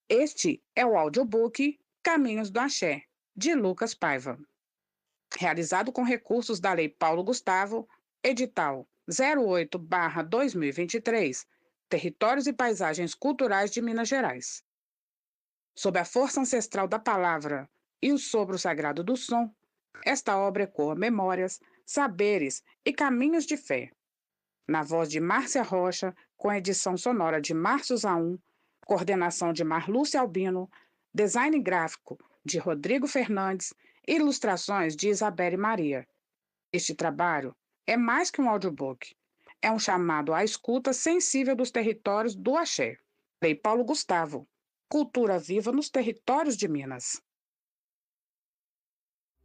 Este é o audiobook Caminhos do Axé, de Lucas Paiva, realizado com recursos da Lei Paulo Gustavo, edital 08/2023, Territórios e Paisagens Culturais de Minas Gerais. Sob a força ancestral da palavra e o sopro sagrado do som, esta obra ecoa memórias, saberes e caminhos de fé. Na voz de Márcia Rocha, com edição sonora de Márcio Zaum, coordenação de Marlúcia Albino, design gráfico de Rodrigo Fernandes e ilustrações de Isabelle Maria. Este trabalho é mais que um audiobook, é um chamado à escuta sensível dos territórios do Axé. Lei Paulo Gustavo, cultura viva nos territórios de Minas.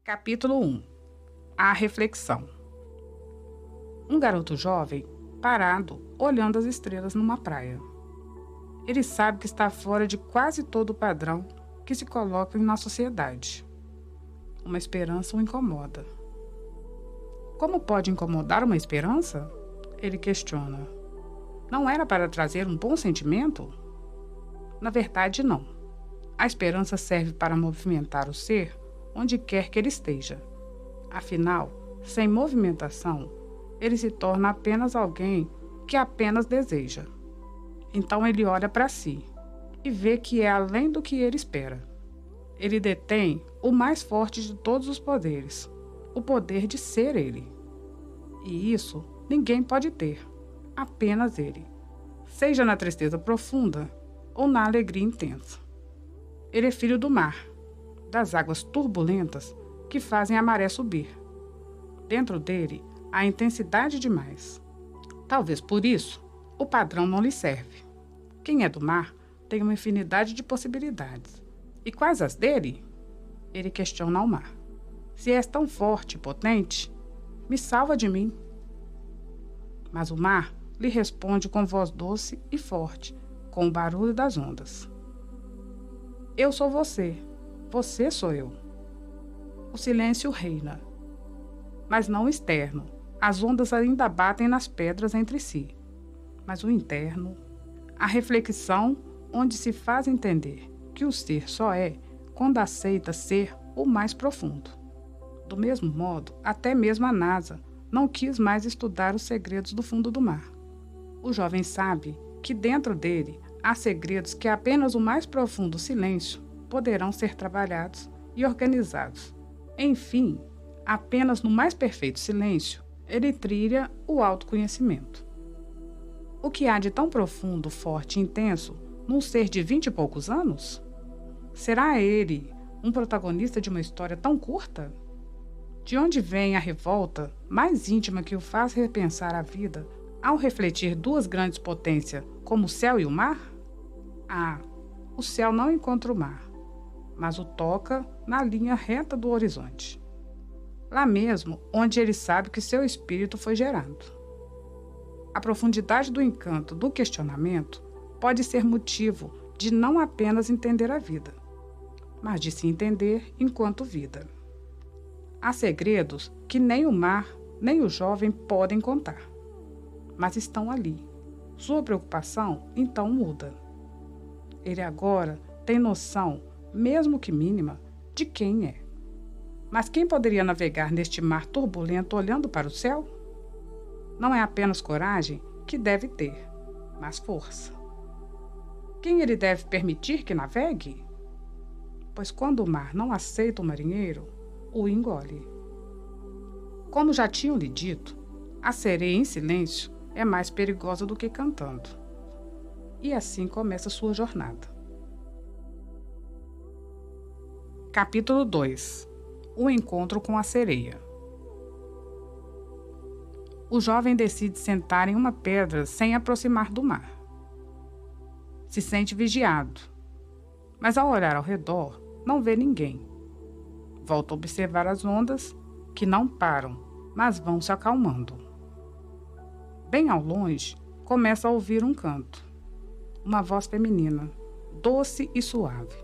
Capítulo 1. A reflexão. Um garoto jovem, parado, olhando as estrelas numa praia. Ele sabe que está fora de quase todo o padrão que se coloca na sociedade. Uma esperança o incomoda. Como pode incomodar uma esperança? Ele questiona. Não era para trazer um bom sentimento? Na verdade, não. A esperança serve para movimentar o ser onde quer que ele esteja. Afinal, sem movimentação, ele se torna apenas alguém que apenas deseja. Então ele olha para si e vê que é além do que ele espera. Ele detém o mais forte de todos os poderes, o poder de ser ele. E isso ninguém pode ter, apenas ele, seja na tristeza profunda ou na alegria intensa. Ele é filho do mar, das águas turbulentas que fazem a maré subir. Dentro dele, há intensidade demais. Talvez por isso, o padrão não lhe serve. Quem é do mar tem uma infinidade de possibilidades. E quais as dele? Ele questiona ao mar. Se és tão forte e potente, me salva de mim. Mas o mar lhe responde com voz doce e forte, com o barulho das ondas. Eu sou você, você sou eu. O silêncio reina, mas não externo. As ondas ainda batem nas pedras entre si. Mas o interno, a reflexão onde se faz entender que o ser só é quando aceita ser o mais profundo. Do mesmo modo, até mesmo a NASA não quis mais estudar os segredos do fundo do mar. O jovem sabe que dentro dele há segredos que apenas o mais profundo silêncio poderão ser trabalhados e organizados. Enfim, apenas no mais perfeito silêncio, ele trilha o autoconhecimento. O que há de tão profundo, forte e intenso num ser de 20 e poucos anos? Será ele um protagonista de uma história tão curta? De onde vem a revolta mais íntima que o faz repensar a vida ao refletir duas grandes potências como o céu e o mar? Ah, o céu não encontra o mar, mas o toca na linha reta do horizonte. Lá mesmo onde ele sabe que seu espírito foi gerado. A profundidade do encanto do questionamento pode ser motivo de não apenas entender a vida, mas de se entender enquanto vida. Há segredos que nem o mar, nem o jovem podem contar, mas estão ali. Sua preocupação, então, muda. Ele agora tem noção, mesmo que mínima, de quem é. Mas quem poderia navegar neste mar turbulento olhando para o céu? Não é apenas coragem que deve ter, mas força. Quem ele deve permitir que navegue? Pois quando o mar não aceita o marinheiro, o engole. Como já tinham lhe dito, a sereia em silêncio é mais perigosa do que cantando. E assim começa sua jornada. Capítulo 2. O encontro com a sereia. O jovem decide sentar em uma pedra sem aproximar do mar. Se sente vigiado, mas ao olhar ao redor, não vê ninguém. Volta a observar as ondas, que não param, mas vão se acalmando. Bem ao longe, começa a ouvir um canto. Uma voz feminina, doce e suave.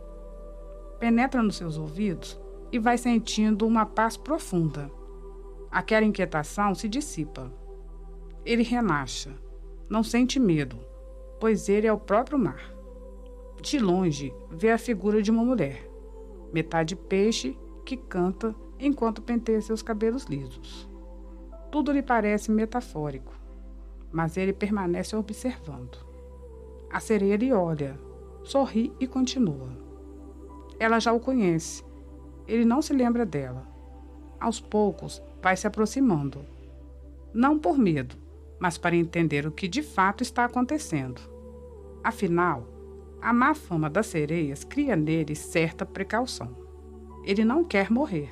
Penetra nos seus ouvidos e vai sentindo uma paz profunda. Aquela inquietação se dissipa. Ele relaxa, não sente medo, pois ele é o próprio mar. De longe, vê a figura de uma mulher, metade peixe, que canta enquanto penteia seus cabelos lisos. Tudo lhe parece metafórico, mas ele permanece observando. A sereia lhe olha, sorri e continua. Ela já o conhece. Ele não se lembra dela. Aos poucos, vai se aproximando. Não por medo, mas para entender o que de fato está acontecendo. Afinal, a má fama das sereias cria nele certa precaução. Ele não quer morrer.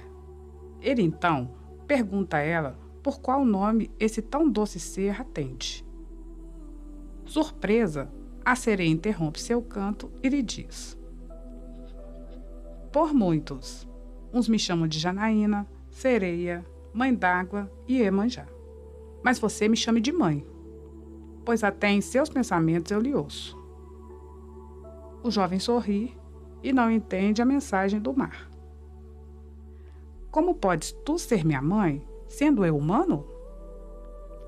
Ele então pergunta a ela por qual nome esse tão doce ser atende. Surpresa, a sereia interrompe seu canto e lhe diz: por muitos. Uns me chamam de Janaína, Sereia, Mãe d'Água e Iemanjá. Mas você me chame de mãe, pois até em seus pensamentos eu lhe ouço. O jovem sorri e não entende a mensagem do mar. Como podes tu ser minha mãe, sendo eu humano?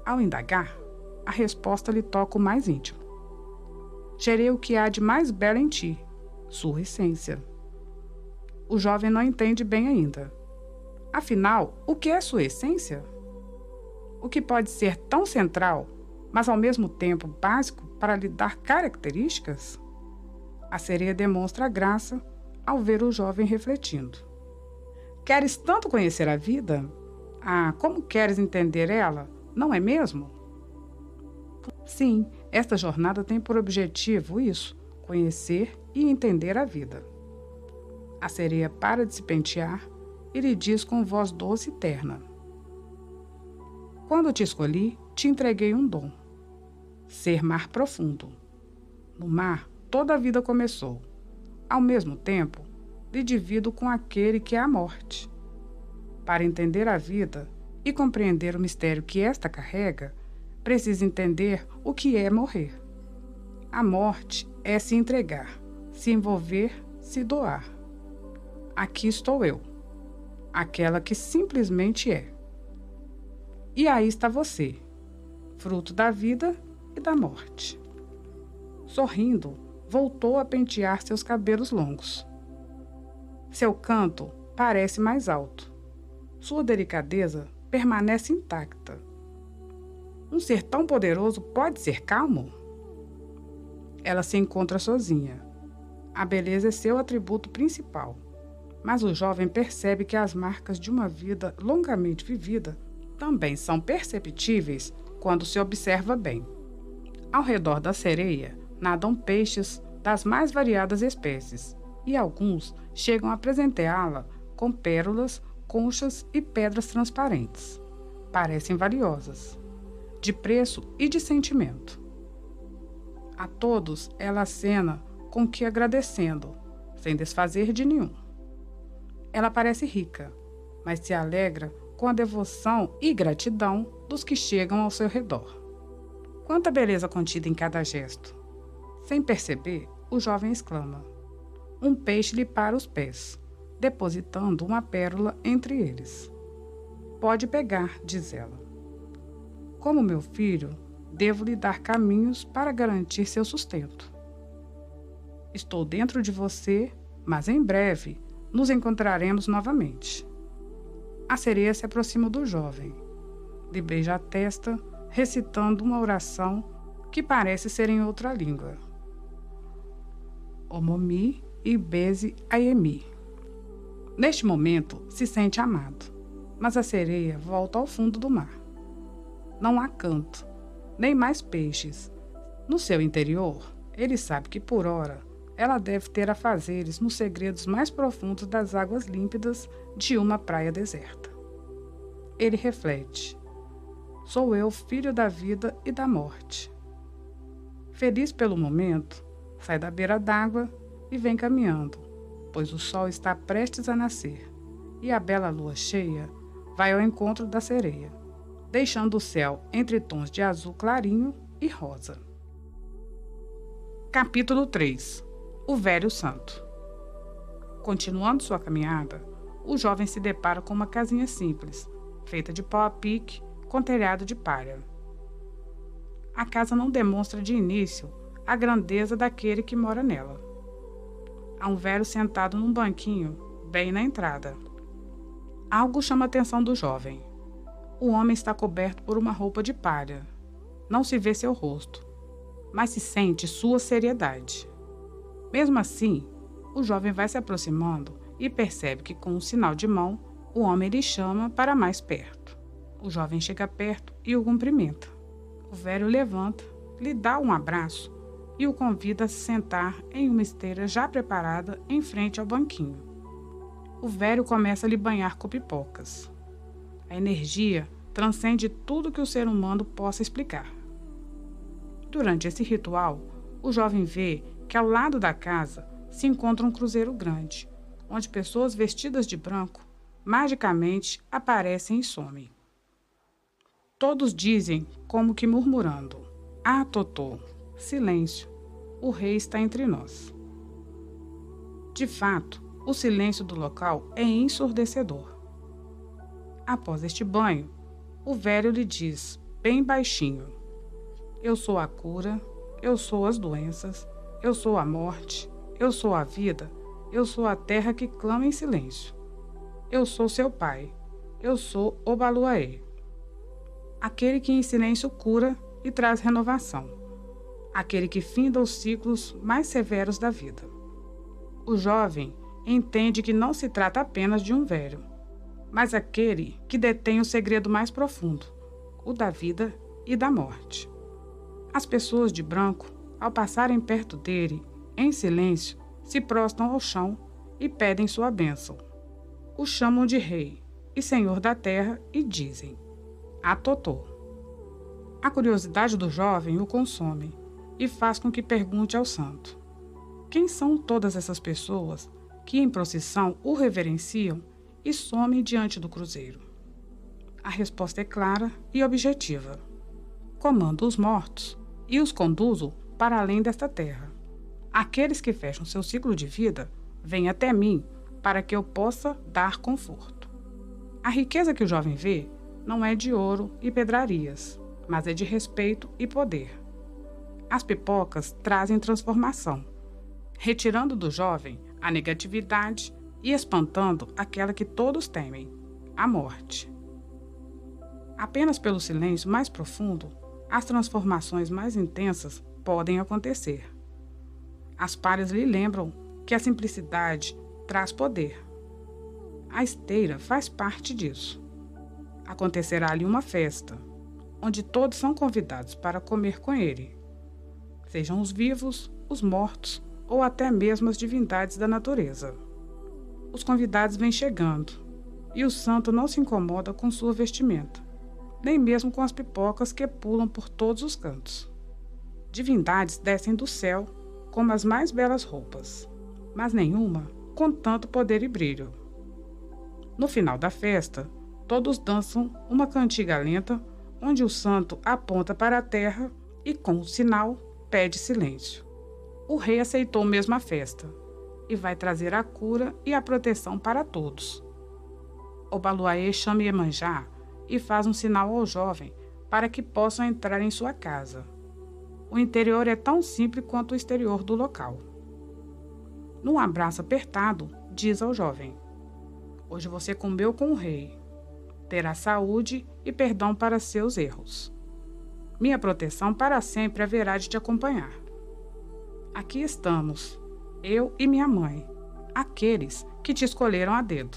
Ao indagar, a resposta lhe toca o mais íntimo. Gerei o que há de mais belo em ti, sua essência. O jovem não entende bem ainda. Afinal, o que é sua essência? O que pode ser tão central, mas ao mesmo tempo básico para lhe dar características? A sereia demonstra graça ao ver o jovem refletindo. Queres tanto conhecer a vida? Ah, como queres entender ela, não é mesmo? Sim, esta jornada tem por objetivo isso, conhecer e entender a vida. A sereia para de se pentear e lhe diz com voz doce e terna: quando te escolhi, te entreguei um dom. Ser mar profundo. No mar, toda a vida começou. Ao mesmo tempo, lhe divido com aquele que é a morte. Para entender a vida e compreender o mistério que esta carrega, precisa entender o que é morrer. A morte é se entregar, se envolver, se doar. Aqui estou eu, aquela que simplesmente é. E aí está você, fruto da vida e da morte. Sorrindo, voltou a pentear seus cabelos longos. Seu canto parece mais alto. Sua delicadeza permanece intacta. Um ser tão poderoso pode ser calmo? Ela se encontra sozinha. A beleza é seu atributo principal. Mas o jovem percebe que as marcas de uma vida longamente vivida também são perceptíveis quando se observa bem. Ao redor da sereia nadam peixes das mais variadas espécies, e alguns chegam a presenteá-la com pérolas, conchas e pedras transparentes. Parecem valiosas, de preço e de sentimento. A todos ela acena com que agradecendo, sem desfazer de nenhum. Ela parece rica, mas se alegra com a devoção e gratidão dos que chegam ao seu redor. Quanta beleza contida em cada gesto! Sem perceber, o jovem exclama: um peixe lhe para os pés, depositando uma pérola entre eles. Pode pegar, diz ela. Como meu filho, devo lhe dar caminhos para garantir seu sustento. Estou dentro de você, mas em breve nos encontraremos novamente. A sereia se aproxima do jovem. Lhe beija a testa, recitando uma oração que parece ser em outra língua. Omomi Ibeze Ayemi. Neste momento, se sente amado, mas a sereia volta ao fundo do mar. Não há canto, nem mais peixes. No seu interior, ele sabe que, por ora, ela deve ter afazeres nos segredos mais profundos das águas límpidas de uma praia deserta. Ele reflete: sou eu, filho da vida e da morte. Feliz pelo momento, sai da beira d'água e vem caminhando, pois o sol está prestes a nascer e a bela lua cheia vai ao encontro da sereia, deixando o céu entre tons de azul clarinho e rosa. Capítulo 3. O Velho Santo. Continuando sua caminhada, o jovem se depara com uma casinha simples, feita de pau a pique, com telhado de palha. A casa não demonstra de início a grandeza daquele que mora nela. Há um velho sentado num banquinho, bem na entrada. Algo chama a atenção do jovem. O homem está coberto por uma roupa de palha. Não se vê seu rosto, mas se sente sua seriedade. Mesmo assim, o jovem vai se aproximando e percebe que, com um sinal de mão, o homem lhe chama para mais perto. O jovem chega perto e o cumprimenta. O velho levanta, lhe dá um abraço e o convida a se sentar em uma esteira já preparada em frente ao banquinho. O velho começa a lhe banhar com pipocas. A energia transcende tudo que o ser humano possa explicar. Durante esse ritual, o jovem vê que ao lado da casa se encontra um cruzeiro grande, onde pessoas vestidas de branco magicamente aparecem e somem. Todos dizem, como que murmurando: "Ah, Totô, silêncio, o rei está entre nós." De fato, o silêncio do local é ensurdecedor. Após este banho, o velho lhe diz, bem baixinho: "Eu sou a cura, eu sou as doenças, eu sou a morte, eu sou a vida, eu sou a terra que clama em silêncio. Eu sou seu pai, eu sou Obaluaê, aquele que em silêncio cura e traz renovação, aquele que finda os ciclos mais severos da vida." O jovem entende que não se trata apenas de um velho, mas aquele que detém o segredo mais profundo, o da vida e da morte. As pessoas de branco, ao passarem perto dele, em silêncio, se prostram ao chão e pedem sua bênção. O chamam de rei e senhor da terra e dizem: "A Totô." A curiosidade do jovem o consome e faz com que pergunte ao santo: quem são todas essas pessoas que em procissão o reverenciam e somem diante do cruzeiro? A resposta é clara e objetiva: comando os mortos e os conduzo para além desta terra. Aqueles que fecham seu ciclo de vida vêm até mim para que eu possa dar conforto. A riqueza que o jovem vê não é de ouro e pedrarias, mas é de respeito e poder. As pipocas trazem transformação, retirando do jovem a negatividade e espantando aquela que todos temem, a morte. Apenas pelo silêncio mais profundo, as transformações mais intensas podem acontecer. As palhas lhe lembram que a simplicidade traz poder. A esteira faz parte disso. Acontecerá ali uma festa, onde todos são convidados para comer com ele, sejam os vivos, os mortos ou até mesmo as divindades da natureza. Os convidados vêm chegando, e o santo não se incomoda com sua vestimenta, nem mesmo com as pipocas que pulam por todos os cantos. Divindades descem do céu como as mais belas roupas, mas nenhuma com tanto poder e brilho. No final da festa, todos dançam uma cantiga lenta, onde o santo aponta para a terra e, com o sinal, pede silêncio. O rei aceitou mesmo a festa e vai trazer a cura e a proteção para todos. Obaluaê chama Iemanjá e faz um sinal ao jovem para que possam entrar em sua casa. O interior é tão simples quanto o exterior do local. Num abraço apertado, diz ao jovem: "Hoje você comeu com o rei. Terá saúde e perdão para seus erros. Minha proteção para sempre haverá de te acompanhar. Aqui estamos, eu e minha mãe, aqueles que te escolheram a dedo.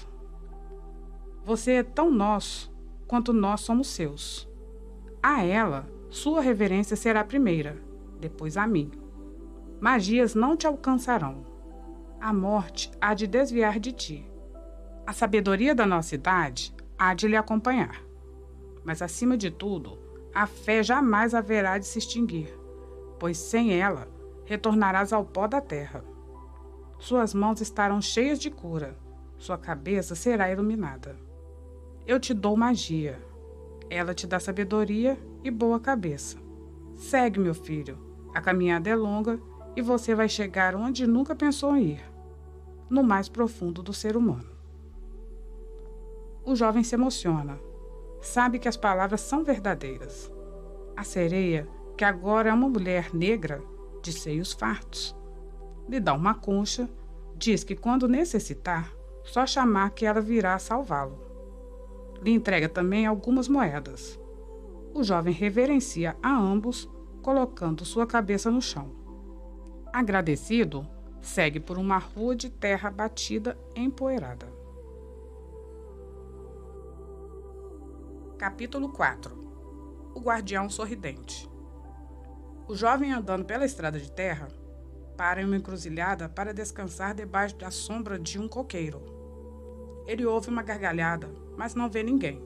Você é tão nosso quanto nós somos seus. A ela, sua reverência será primeira, depois a mim. Magias não te alcançarão. A morte há de desviar de ti. A sabedoria da nossa idade há de lhe acompanhar. Mas, acima de tudo, a fé jamais haverá de se extinguir, pois sem ela retornarás ao pó da terra. Suas mãos estarão cheias de cura, sua cabeça será iluminada. Eu te dou magia, ela te dá sabedoria e boa cabeça. Segue, meu filho, a caminhada é longa e você vai chegar onde nunca pensou em ir, no mais profundo do ser humano." O jovem se emociona. Sabe que as palavras são verdadeiras. A sereia, que agora é uma mulher negra, de seios fartos, lhe dá uma concha, Diz que quando necessitar, só chamar que ela virá salvá-lo. Lhe entrega também algumas moedas. O jovem reverencia a ambos, colocando sua cabeça no chão. Agradecido, segue por uma rua de terra batida empoeirada. Capítulo 4. O guardião sorridente. O jovem, andando pela estrada de terra, para em uma encruzilhada para descansar debaixo da sombra de um coqueiro. Ele ouve uma gargalhada, mas não vê ninguém.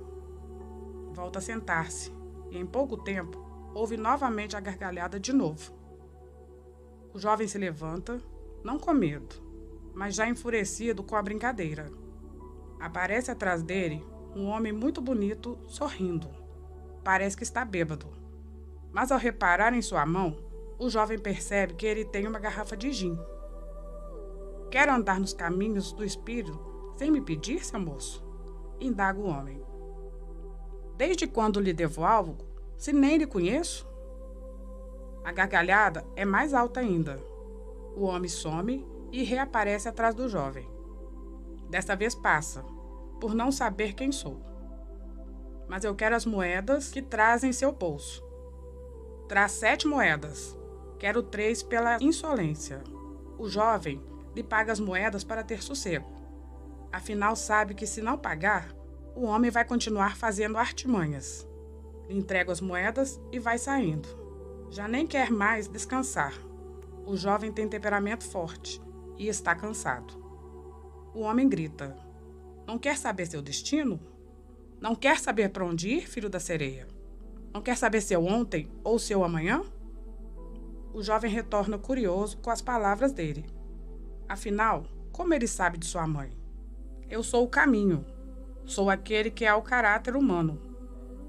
Volta a sentar-se e, em pouco tempo, ouve novamente a gargalhada de novo. O jovem se levanta, não com medo, mas já enfurecido com a brincadeira. Aparece atrás dele um homem muito bonito, sorrindo. Parece que está bêbado. Mas ao reparar em sua mão, o jovem percebe que ele tem uma garrafa de gin. Quer andar nos caminhos do espírito sem me pedir, seu moço? Indaga o homem. Desde quando lhe devo algo, se nem lhe conheço? A gargalhada é mais alta ainda. O homem some e reaparece atrás do jovem. Desta vez passa, por não saber quem sou. Mas eu quero as moedas que traz em seu bolso. Traz 7 moedas. Quero 3 pela insolência. O jovem lhe paga as moedas para ter sossego. Afinal, sabe que se não pagar, o homem vai continuar fazendo artimanhas. Lhe entrega as moedas e vai saindo. Já nem quer mais descansar. O jovem tem temperamento forte e está cansado. O homem grita: não quer saber seu destino? Não quer saber para onde ir, filho da sereia? Não quer saber seu ontem ou seu amanhã? O jovem retorna curioso com as palavras dele. Afinal, como ele sabe de sua mãe? Eu sou o caminho. Sou aquele que é o caráter humano.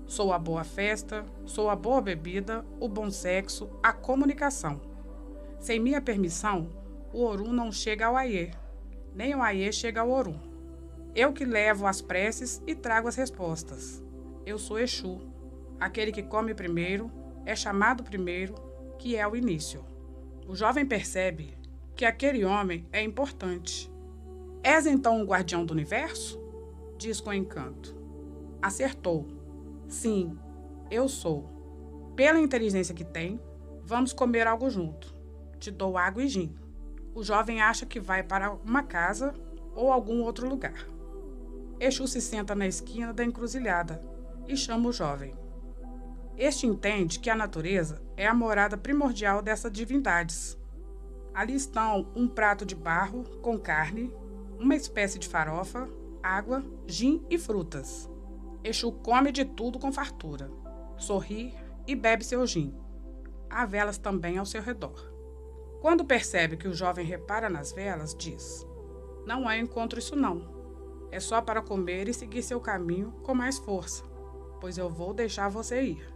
Sou a boa festa, sou a boa bebida, o bom sexo, a comunicação. Sem minha permissão, o Orum não chega ao Aie, nem o Aie chega ao Orum. Eu que levo as preces e trago as respostas. Eu sou Exu, aquele que come primeiro, é chamado primeiro, que é o início. O jovem percebe que aquele homem é importante. És então um guardião do universo? Diz com encanto. Acertou. Sim, eu sou. Pela inteligência que tem, vamos comer algo junto. Te dou água e gin. O jovem acha que vai para uma casa ou algum outro lugar. Exu se senta na esquina da encruzilhada e chama o jovem. Este entende que a natureza é a morada primordial dessas divindades. Ali estão um prato de barro com carne, uma espécie de farofa, água, gin e frutas. Exu come de tudo com fartura, sorri e bebe seu gin. Há velas também ao seu redor. Quando percebe que o jovem repara nas velas, diz: não é encontro isso não. É só para comer e seguir seu caminho com mais força, pois eu vou deixar você ir.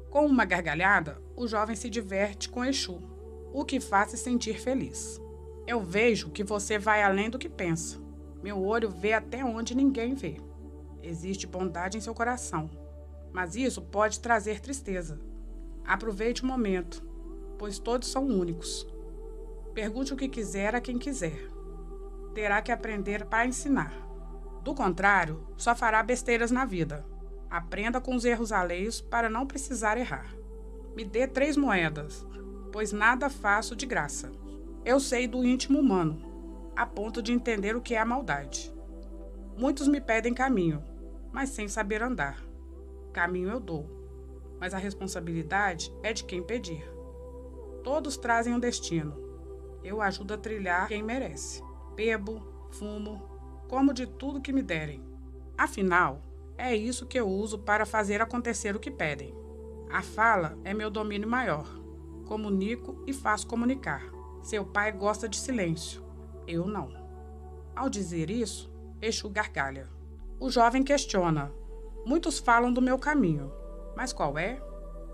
Com uma gargalhada, o jovem se diverte com Exu, o que faz se sentir feliz. Eu vejo que você vai além do que pensa. Meu olho vê até onde ninguém vê. Existe bondade em seu coração, mas isso pode trazer tristeza. Aproveite o momento, pois todos são únicos. Pergunte o que quiser a quem quiser. Terá que aprender para ensinar. Do contrário, só fará besteiras na vida. Aprenda com os erros alheios para não precisar errar. Me dê 3 moedas, pois nada faço de graça. Eu sei do íntimo humano, a ponto de entender o que é a maldade. Muitos me pedem caminho, mas sem saber andar. Caminho eu dou, mas a responsabilidade é de quem pedir. Todos trazem um destino. Eu ajudo a trilhar quem merece. Bebo, fumo, como de tudo que me derem. Afinal, é isso que eu uso para fazer acontecer o que pedem. A fala é meu domínio maior. Comunico e faço comunicar. Seu pai gosta de silêncio. Eu não. Ao dizer isso, Exu gargalha. O jovem questiona. Muitos falam do meu caminho, mas qual é?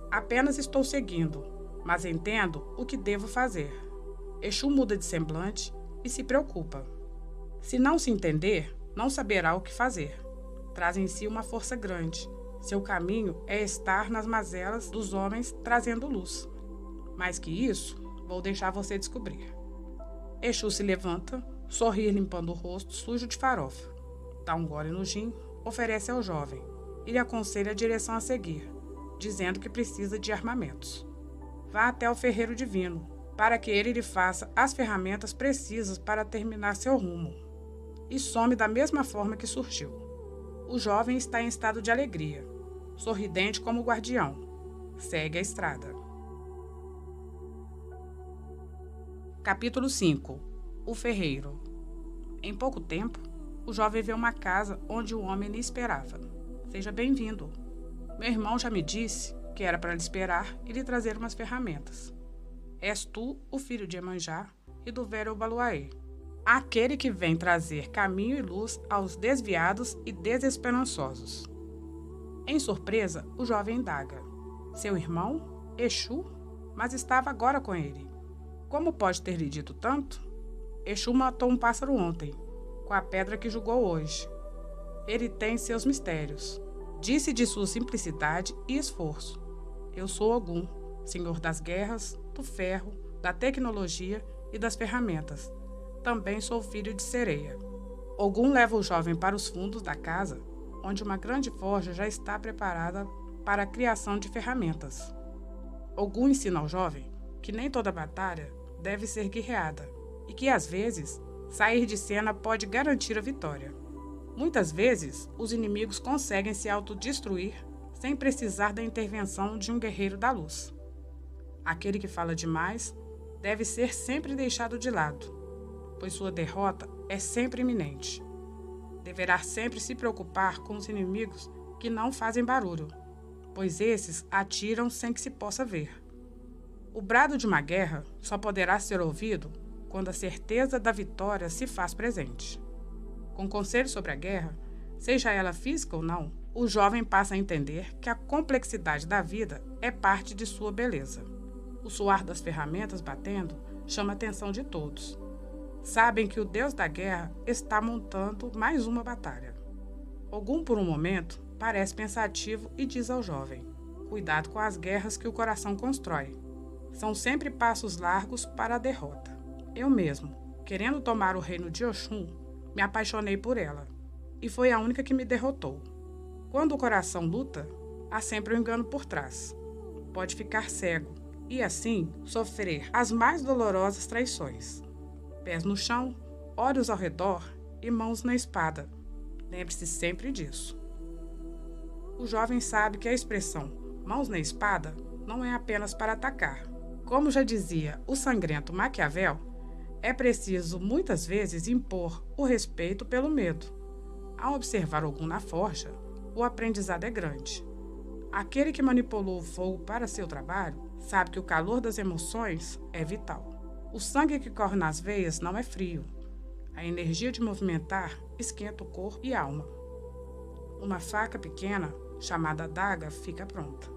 Apenas estou seguindo, mas entendo o que devo fazer. Exu muda de semblante e se preocupa. Se não se entender, não saberá o que fazer. Traz em si uma força grande. Seu caminho é estar nas mazelas dos homens trazendo luz. Mais que isso, vou deixar você descobrir. Exu se levanta, sorri limpando o rosto sujo de farofa. Dá um gole no gin, oferece ao jovem e lhe aconselha a direção a seguir, dizendo que precisa de armamentos. Vá até o ferreiro divino, para que ele lhe faça as ferramentas precisas para terminar seu rumo. E some da mesma forma que surgiu. O jovem está em estado de alegria, sorridente como o guardião. Segue a estrada. Capítulo 5. O ferreiro. Em pouco tempo, o jovem vê uma casa onde o homem lhe esperava. Seja bem-vindo. Meu irmão já me disse que era para lhe esperar e lhe trazer umas ferramentas. És tu o filho de Iemanjá e do velho Obaluaê, aquele que vem trazer caminho e luz aos desviados e desesperançosos. Em surpresa, o jovem indaga. Seu irmão, Exu, mas estava agora com ele. Como pode ter lhe dito tanto? Exu matou um pássaro ontem, com a pedra que julgou hoje. Ele tem seus mistérios. Disse de sua simplicidade e esforço. Eu sou Ogum, senhor das guerras, do ferro, da tecnologia e das ferramentas. Também sou filho de Sereia. Ogum leva o jovem para os fundos da casa, onde uma grande forja já está preparada para a criação de ferramentas. Ogum ensina ao jovem que nem toda batalha deve ser guerreada e que, às vezes, sair de cena pode garantir a vitória. Muitas vezes, os inimigos conseguem se autodestruir sem precisar da intervenção de um guerreiro da luz. Aquele que fala demais deve ser sempre deixado de lado, pois sua derrota é sempre iminente. Deverá sempre se preocupar com os inimigos que não fazem barulho, pois esses atiram sem que se possa ver. O brado de uma guerra só poderá ser ouvido quando a certeza da vitória se faz presente. Com conselhos sobre a guerra, seja ela física ou não, o jovem passa a entender que a complexidade da vida é parte de sua beleza. O suar das ferramentas batendo chama a atenção de todos. Sabem que o deus da guerra está montando mais uma batalha. Ogum, por um momento, parece pensativo e diz ao jovem: cuidado com as guerras que o coração constrói. São sempre passos largos para a derrota. Eu mesmo, querendo tomar o reino de Oxum, me apaixonei por ela, e foi a única que me derrotou. Quando o coração luta, há sempre um engano por trás. Pode ficar cego e, assim, sofrer as mais dolorosas traições. Pés no chão, olhos ao redor e mãos na espada. Lembre-se sempre disso. O jovem sabe que a expressão mãos na espada não é apenas para atacar. Como já dizia o sangrento Maquiavel, é preciso muitas vezes impor o respeito pelo medo. Ao observar Ogum na forja, o aprendizado é grande. Aquele que manipulou o fogo para seu trabalho sabe que o calor das emoções é vital. O sangue que corre nas veias não é frio. A energia de movimentar esquenta o corpo e a alma. Uma faca pequena, chamada adaga, fica pronta.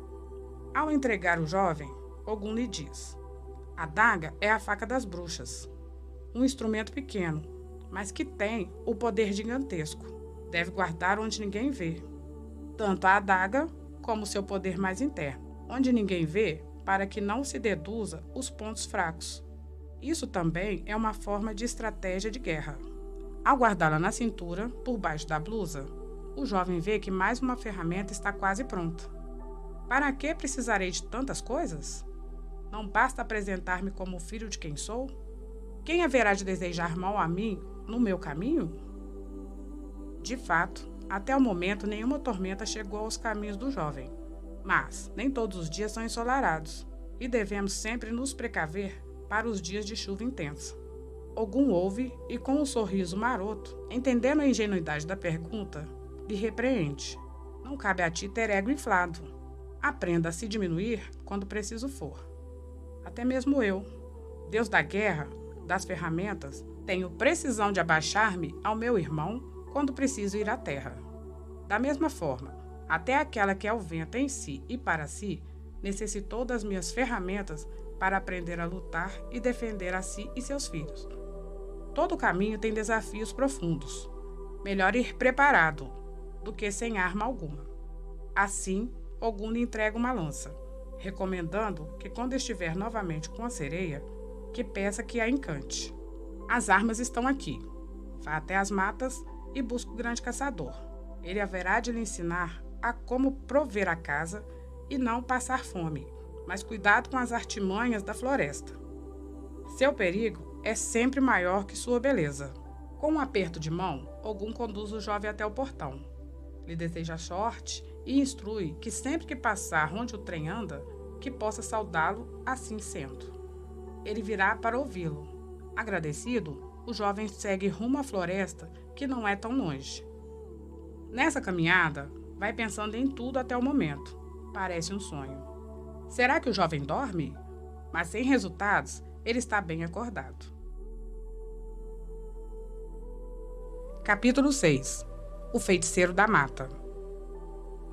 Ao entregar o jovem, Ogum lhe diz: a adaga é a faca das bruxas. Um instrumento pequeno, mas que tem o poder gigantesco. Deve guardar onde ninguém vê. Tanto a adaga como seu poder mais interno, onde ninguém vê, para que não se deduza os pontos fracos. Isso também é uma forma de estratégia de guerra. Ao guardá-la na cintura, por baixo da blusa, o jovem vê que mais uma ferramenta está quase pronta. Para que precisarei de tantas coisas? Não basta apresentar-me como o filho de quem sou? Quem haverá de desejar mal a mim no meu caminho? De fato, até o momento nenhuma tormenta chegou aos caminhos do jovem. Mas nem todos os dias são ensolarados, e devemos sempre nos precaver para os dias de chuva intensa. Ogum ouve e, com um sorriso maroto, entendendo a ingenuidade da pergunta, lhe repreende. Não cabe a ti ter ego inflado. Aprenda a se diminuir quando preciso for. Até mesmo eu, Deus da guerra, das ferramentas, tenho precisão de abaixar-me ao meu irmão quando preciso ir à terra. Da mesma forma, até aquela que é o vento em si e para si, necessitou das minhas ferramentas para aprender a lutar e defender a si e seus filhos. Todo caminho tem desafios profundos. Melhor ir preparado do que sem arma alguma. Assim, Ogum lhe entrega uma lança, recomendando que quando estiver novamente com a sereia, que peça que a encante. As armas estão aqui. Vá até as matas e busque o grande caçador. Ele haverá de lhe ensinar a como prover a casa e não passar fome, mas cuidado com as artimanhas da floresta. Seu perigo é sempre maior que sua beleza. Com um aperto de mão, Ogum conduz o jovem até o portão. Lhe deseja sorte e instrui que sempre que passar onde o trem anda, que possa saudá-lo assim sendo. Ele virá para ouvi-lo. Agradecido, o jovem segue rumo à floresta, que não é tão longe. Nessa caminhada, vai pensando em tudo até o momento. Parece um sonho. Será que o jovem dorme? Mas sem resultados, ele está bem acordado. Capítulo 6. O feiticeiro da mata.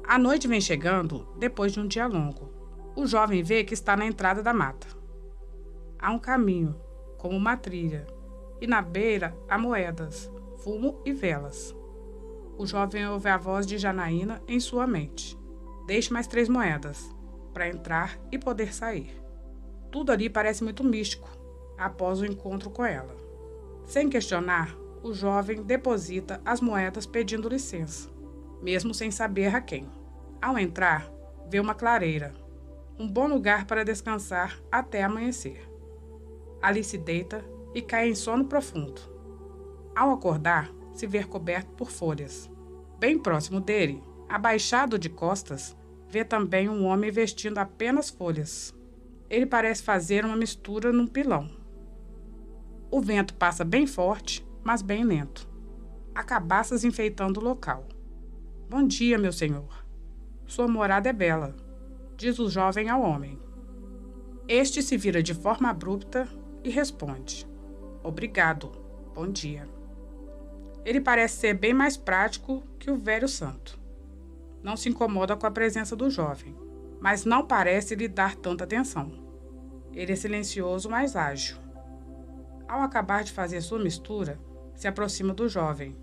A noite vem chegando depois de um dia longo. O jovem vê que está na entrada da mata. Há um caminho, como uma trilha, e na beira há moedas, fumo e velas. O jovem ouve a voz de Janaína em sua mente. Deixe mais 3 moedas, para entrar e poder sair. Tudo ali parece muito místico, após o encontro com ela. Sem questionar, o jovem deposita as moedas pedindo licença, mesmo sem saber a quem. Ao entrar, vê uma clareira, um bom lugar para descansar até amanhecer. Ali se deita e cai em sono profundo. Ao acordar, se vê coberto por folhas. Bem próximo dele, abaixado de costas, vê também um homem vestindo apenas folhas. Ele parece fazer uma mistura num pilão. O vento passa bem forte, mas bem lento. Há cabaças enfeitando o local. Bom dia, meu senhor. Sua morada é bela, diz o jovem ao homem. Este se vira de forma abrupta e responde: obrigado, bom dia. Ele parece ser bem mais prático que o velho santo. Não se incomoda com a presença do jovem, mas não parece lhe dar tanta atenção. Ele é silencioso, mas ágil. Ao acabar de fazer sua mistura, se aproxima do jovem,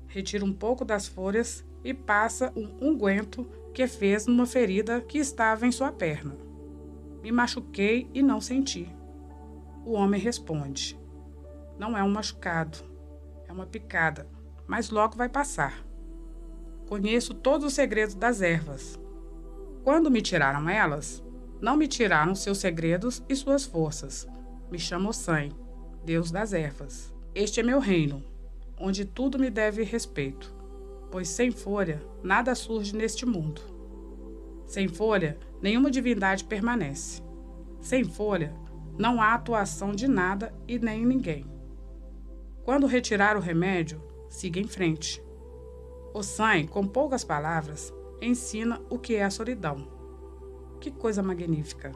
retira um pouco das folhas e passa um unguento que fez numa ferida que estava em sua perna. Me machuquei e não senti. O homem responde: não é um machucado, é uma picada, mas logo vai passar. Conheço todos os segredos das ervas. Quando me tiraram elas, não me tiraram seus segredos e suas forças. Me chamo Ossan, Deus das ervas. Este é meu reino, onde tudo me deve respeito, pois sem folha nada surge neste mundo. Sem folha, nenhuma divindade permanece. Sem folha, não há atuação de nada e nem ninguém. Quando retirar o remédio, siga em frente. Ossan, com poucas palavras, ensina o que é a solidão. Que coisa magnífica!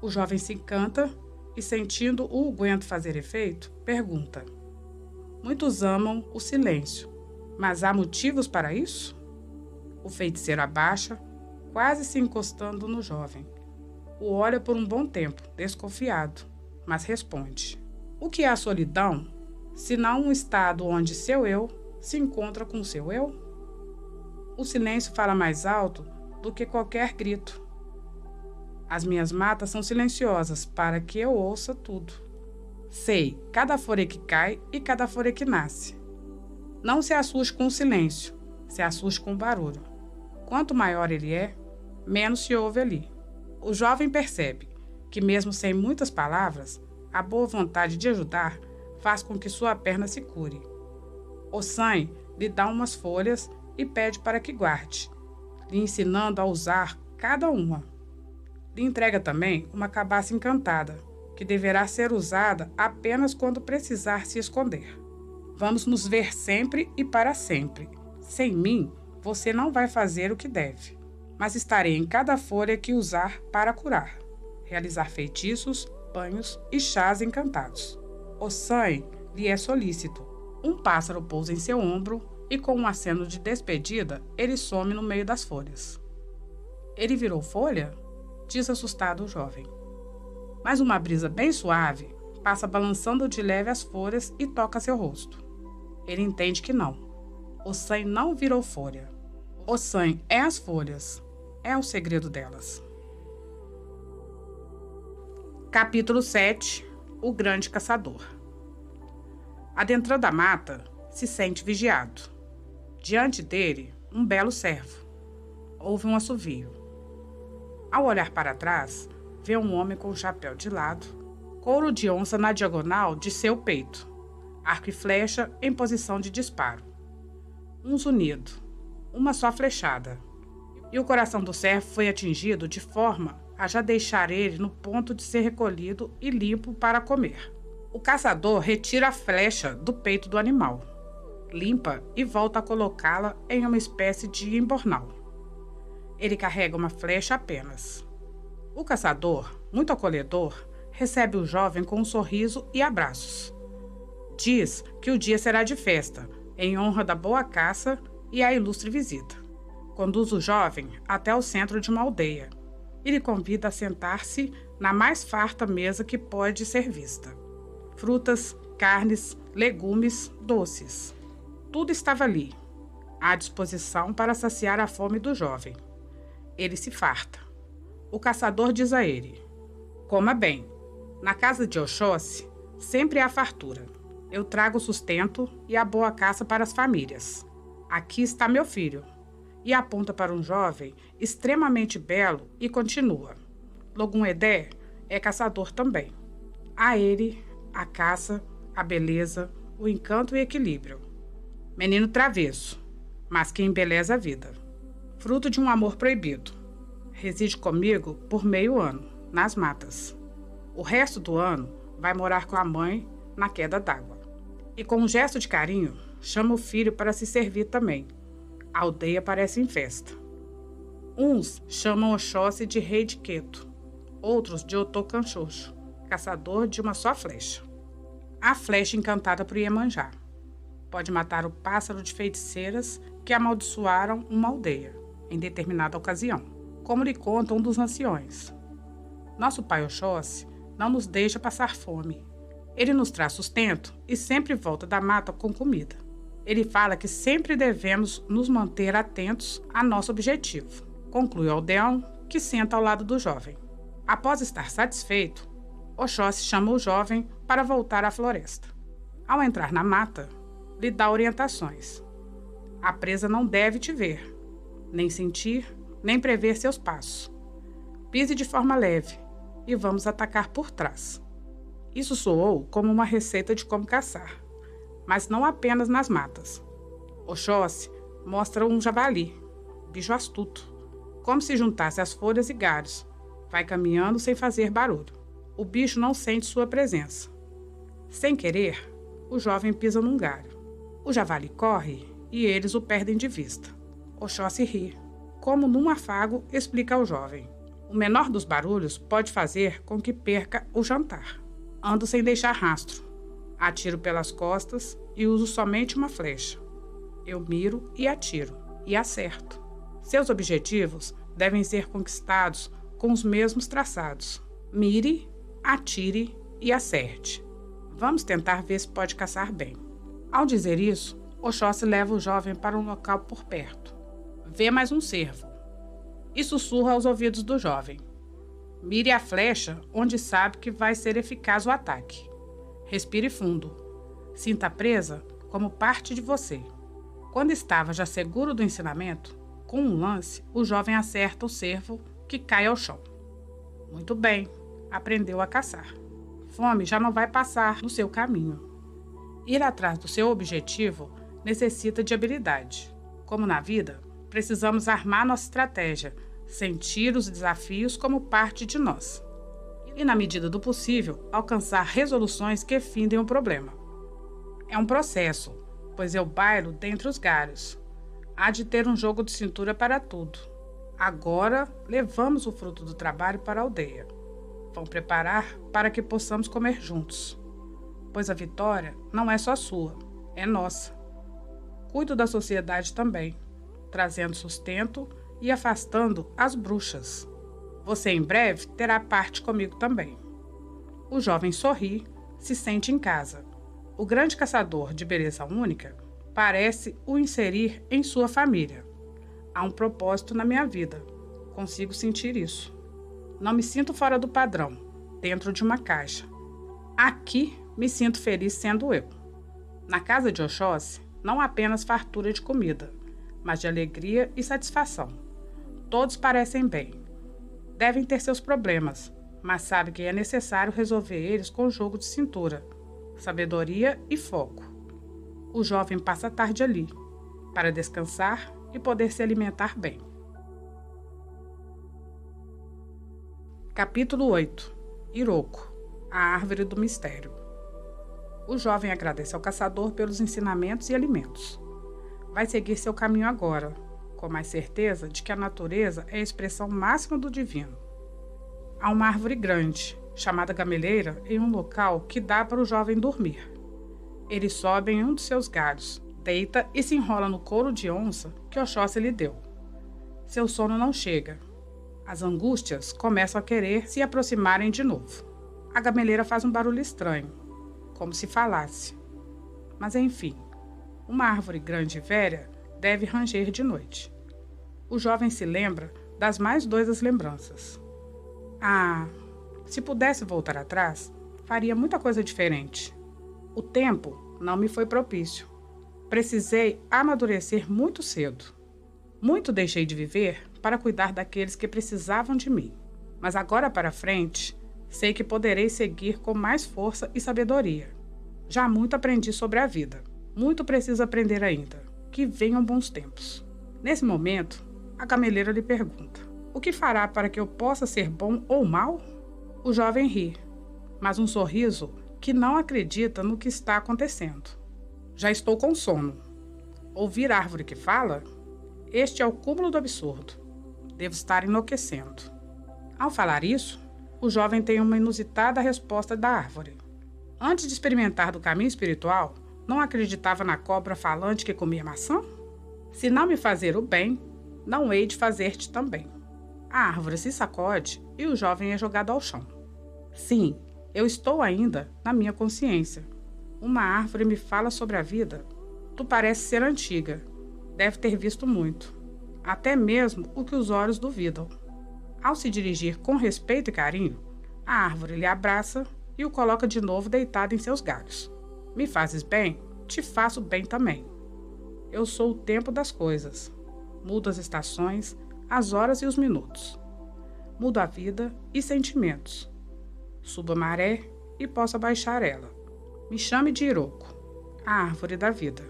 O jovem se encanta e, sentindo o unguento fazer efeito, pergunta: muitos amam o silêncio, mas há motivos para isso? O feiticeiro abaixa, quase se encostando no jovem. O olha por um bom tempo, desconfiado, mas responde: o que é a solidão, senão um estado onde seu eu se encontra com seu eu? O silêncio fala mais alto do que qualquer grito. As minhas matas são silenciosas para que eu ouça tudo. Sei cada folha que cai e cada folha que nasce. Não se assuste com o silêncio, se assuste com o barulho. Quanto maior ele é, menos se ouve ali. O jovem percebe que, mesmo sem muitas palavras, a boa vontade de ajudar faz com que sua perna se cure. Ossan lhe dá umas folhas e pede para que guarde, lhe ensinando a usar cada uma. Lhe entrega também uma cabaça encantada, que deverá ser usada apenas quando precisar se esconder. Vamos nos ver sempre e para sempre. Sem mim, você não vai fazer o que deve, mas estarei em cada folha que usar para curar, realizar feitiços, banhos e chás encantados. Ossan lhe é solícito. Um pássaro pousa em seu ombro e, com um aceno de despedida, ele some no meio das folhas. Ele virou folha? Diz assustado o jovem. Mas uma brisa bem suave passa balançando de leve as folhas e toca seu rosto. Ele entende que não. Ossan não virou folha. Ossan é as folhas. É o segredo delas. Capítulo 7. O Grande Caçador. Adentrando a mata, se sente vigiado. Diante dele, um belo cervo. Houve um assovio. Ao olhar para trás, vê um homem com o chapéu de lado, couro de onça na diagonal de seu peito, arco e flecha em posição de disparo. Um zunido, uma só flechada. E o coração do servo foi atingido de forma a já deixar ele no ponto de ser recolhido e limpo para comer. O caçador retira a flecha do peito do animal, limpa e volta a colocá-la em uma espécie de embornal. Ele carrega uma flecha apenas. O caçador, muito acolhedor, recebe o jovem com um sorriso e abraços. Diz que o dia será de festa, em honra da boa caça e a ilustre visita. Conduz o jovem até o centro de uma aldeia e lhe convida a sentar-se na mais farta mesa que pode ser vista. Frutas, carnes, legumes, doces. Tudo estava ali, à disposição para saciar a fome do jovem. Ele se farta. O caçador diz a ele: coma bem. Na casa de Oxóssi sempre há fartura. Eu trago o sustento e a boa caça para as famílias. Aqui está meu filho. E aponta para um jovem extremamente belo e continua: Logum-Edé é caçador também. A ele, a caça, a beleza, o encanto e equilíbrio. Menino travesso, mas que embeleza a vida. Fruto de um amor proibido. Reside comigo por meio ano, nas matas. O resto do ano vai morar com a mãe na queda d'água. E com um gesto de carinho, chama o filho para se servir também. A aldeia parece em festa. Uns chamam Oxóssi de rei de Queto, outros de Otocanchoxo, caçador de uma só flecha. A flecha encantada por Iemanjá. Pode matar o pássaro de feiticeiras que amaldiçoaram uma aldeia, em determinada ocasião, como lhe conta um dos anciões. Nosso pai Oxóssi não nos deixa passar fome. Ele nos traz sustento e sempre volta da mata com comida. Ele fala que sempre devemos nos manter atentos a nosso objetivo, conclui o aldeão, que senta ao lado do jovem. Após estar satisfeito, Oxóssi chama o jovem para voltar à floresta. Ao entrar na mata, lhe dá orientações. A presa não deve te ver, nem sentir, nem prever seus passos. Pise de forma leve e vamos atacar por trás. Isso soou como uma receita de como caçar, mas não apenas nas matas. Oxóssi mostra um javali, bicho astuto, como se juntasse as folhas e galhos. Vai caminhando sem fazer barulho. O bicho não sente sua presença. Sem querer, o jovem pisa num galho. O javali corre e eles o perdem de vista. Oxóssi ri. Como num afago, explica ao jovem: o menor dos barulhos pode fazer com que perca o jantar. Ando sem deixar rastro. Atiro pelas costas e uso somente uma flecha. Eu miro e atiro, e acerto. Seus objetivos devem ser conquistados com os mesmos traçados. Mire, atire e acerte. Vamos tentar ver se pode caçar bem. Ao dizer isso, Oxóssi leva o jovem para um local por perto. Vê mais um cervo e sussurra aos ouvidos do jovem: mire a flecha onde sabe que vai ser eficaz o ataque. Respire fundo. Sinta a presa como parte de você. Quando estava já seguro do ensinamento, com um lance, o jovem acerta o cervo, que cai ao chão. Muito bem, aprendeu a caçar. Fome já não vai passar no seu caminho. Ir atrás do seu objetivo necessita de habilidade. Como na vida, precisamos armar nossa estratégia, sentir os desafios como parte de nós. E, na medida do possível, alcançar resoluções que findem o problema. É um processo, pois eu bailo dentre os galhos. Há de ter um jogo de cintura para tudo. Agora, levamos o fruto do trabalho para a aldeia. Vão preparar para que possamos comer juntos. Pois a vitória não é só sua, é nossa. Cuido da sociedade também, trazendo sustento e afastando as bruxas. Você em breve terá parte comigo também. O jovem sorri, se sente em casa. O grande caçador de beleza única parece o inserir em sua família. Há um propósito na minha vida. Consigo sentir isso. Não me sinto fora do padrão, dentro de uma caixa. Aqui me sinto feliz sendo eu. Na casa de Oxóssi, não há apenas fartura de comida, mas de alegria e satisfação. Todos parecem bem. Devem ter seus problemas, mas sabe que é necessário resolver eles com jogo de cintura, sabedoria e foco. O jovem passa a tarde ali, para descansar e poder se alimentar bem. Capítulo 8. Iroko, a árvore do mistério. O jovem agradece ao caçador pelos ensinamentos e alimentos. Vai seguir seu caminho agora, com mais certeza de que a natureza é a expressão máxima do divino. Há uma árvore grande, chamada gameleira, em um local que dá para o jovem dormir. Ele sobe em um dos seus galhos, deita e se enrola no couro de onça que Oxóssi lhe deu. Seu sono não chega. As angústias começam a querer se aproximarem de novo. A gameleira faz um barulho estranho, como se falasse. Mas enfim, uma árvore grande e velha deve ranger de noite. O jovem se lembra das mais doidas lembranças. Se pudesse voltar atrás, faria muita coisa diferente. O tempo não me foi propício. Precisei amadurecer muito cedo. Muito deixei de viver para cuidar daqueles que precisavam de mim. Mas agora para frente, sei que poderei seguir com mais força e sabedoria. Já muito aprendi sobre a vida. Muito preciso aprender ainda. Que venham bons tempos. Nesse momento, a gameleira lhe pergunta: o que fará para que eu possa ser bom ou mal? O jovem ri, mas um sorriso que não acredita no que está acontecendo. Já estou com sono. Ouvir a árvore que fala? Este é o cúmulo do absurdo. Devo estar enlouquecendo. Ao falar isso, o jovem tem uma inusitada resposta da árvore. Antes de experimentar do caminho espiritual, não acreditava na cobra falante que comia maçã? Se não me fazer o bem, não hei de fazer-te também. A árvore se sacode e o jovem é jogado ao chão. Sim, eu estou ainda na minha consciência. Uma árvore me fala sobre a vida. Tu pareces ser antiga. Deve ter visto muito. Até mesmo o que os olhos duvidam. Ao se dirigir com respeito e carinho, a árvore lhe abraça e o coloca de novo deitado em seus galhos. Me fazes bem, te faço bem também. Eu sou o tempo das coisas. Mudo as estações, as horas e os minutos. Mudo a vida e sentimentos. Subo a maré e posso abaixar ela. Me chame de Iroko, a árvore da vida.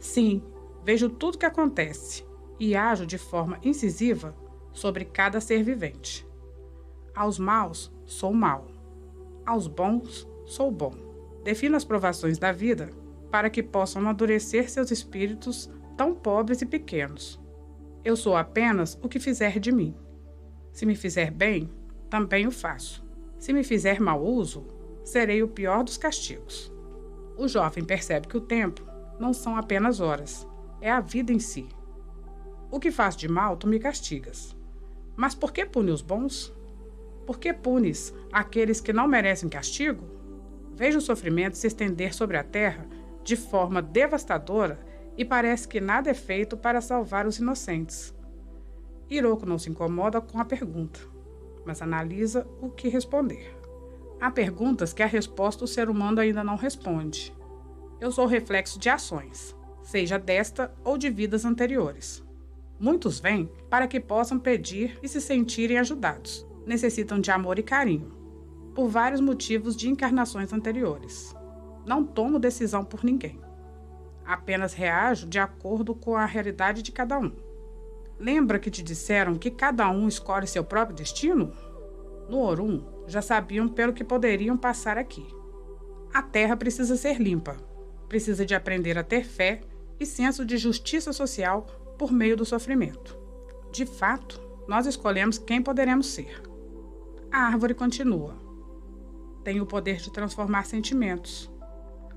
Sim, vejo tudo o que acontece e ajo de forma incisiva sobre cada ser vivente. Aos maus, sou mau. Aos bons, sou bom. Defino as provações da vida para que possam amadurecer seus espíritos tão pobres e pequenos. Eu sou apenas o que fizer de mim. Se me fizer bem, também o faço. Se me fizer mau uso, serei o pior dos castigos. O jovem percebe que o tempo não são apenas horas, é a vida em si. O que faz de mal, tu me castigas. Mas por que pune os bons? Por que punes aqueles que não merecem castigo? Vejo o sofrimento se estender sobre a terra de forma devastadora e parece que nada é feito para salvar os inocentes. Iroko não se incomoda com a pergunta, mas analisa o que responder. Há perguntas que a resposta o ser humano ainda não responde. Eu sou reflexo de ações, seja desta ou de vidas anteriores. Muitos vêm para que possam pedir e se sentirem ajudados. Necessitam de amor e carinho, por vários motivos de encarnações anteriores. Não tomo decisão por ninguém. Apenas reajo de acordo com a realidade de cada um. Lembra que te disseram que cada um escolhe seu próprio destino? No Orum, já sabiam pelo que poderiam passar aqui. A terra precisa ser limpa. Precisa de aprender a ter fé e senso de justiça social por meio do sofrimento. De fato, nós escolhemos quem poderemos ser. A árvore continua. Tem o poder de transformar sentimentos.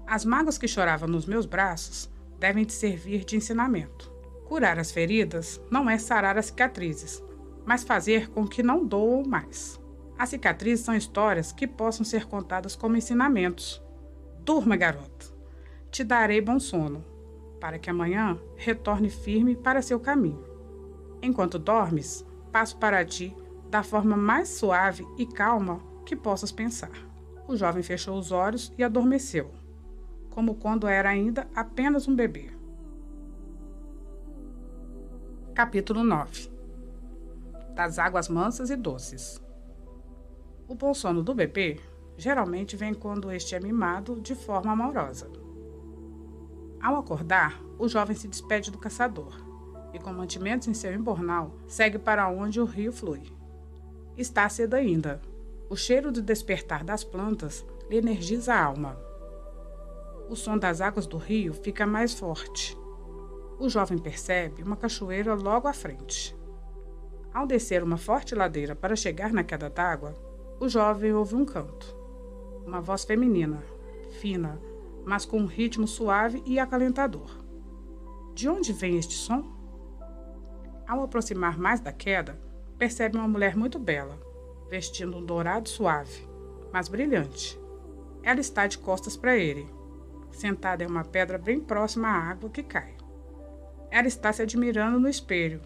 As mágoas que choravam nos meus braços devem te servir de ensinamento. Curar as feridas não é sarar as cicatrizes, mas fazer com que não doam mais. As cicatrizes são histórias que possam ser contadas como ensinamentos. Durma, garota. Te darei bom sono, para que amanhã retorne firme para seu caminho. Enquanto dormes, passo para ti da forma mais suave e calma que possas pensar. O jovem fechou os olhos e adormeceu. como quando era ainda apenas um bebê. Capítulo 9. Das águas mansas e doces. O bom sono do bebê geralmente vem quando este é mimado de forma amorosa. Ao acordar, o jovem se despede do caçador e, com mantimentos em seu embornal, segue para onde o rio flui. Está cedo ainda. O cheiro do despertar das plantas lhe energiza a alma. O som das águas do rio fica mais forte. O jovem percebe uma cachoeira logo à frente. Ao descer uma forte ladeira para chegar na queda d'água, o jovem ouve um canto. Uma voz feminina, fina, mas com um ritmo suave e acalentador. De onde vem este som? Ao aproximar mais da queda, percebe uma mulher muito bela, vestindo um dourado suave, mas brilhante. Ela está de costas para ele, sentada em uma pedra bem próxima à água que cai. Ela está se admirando no espelho,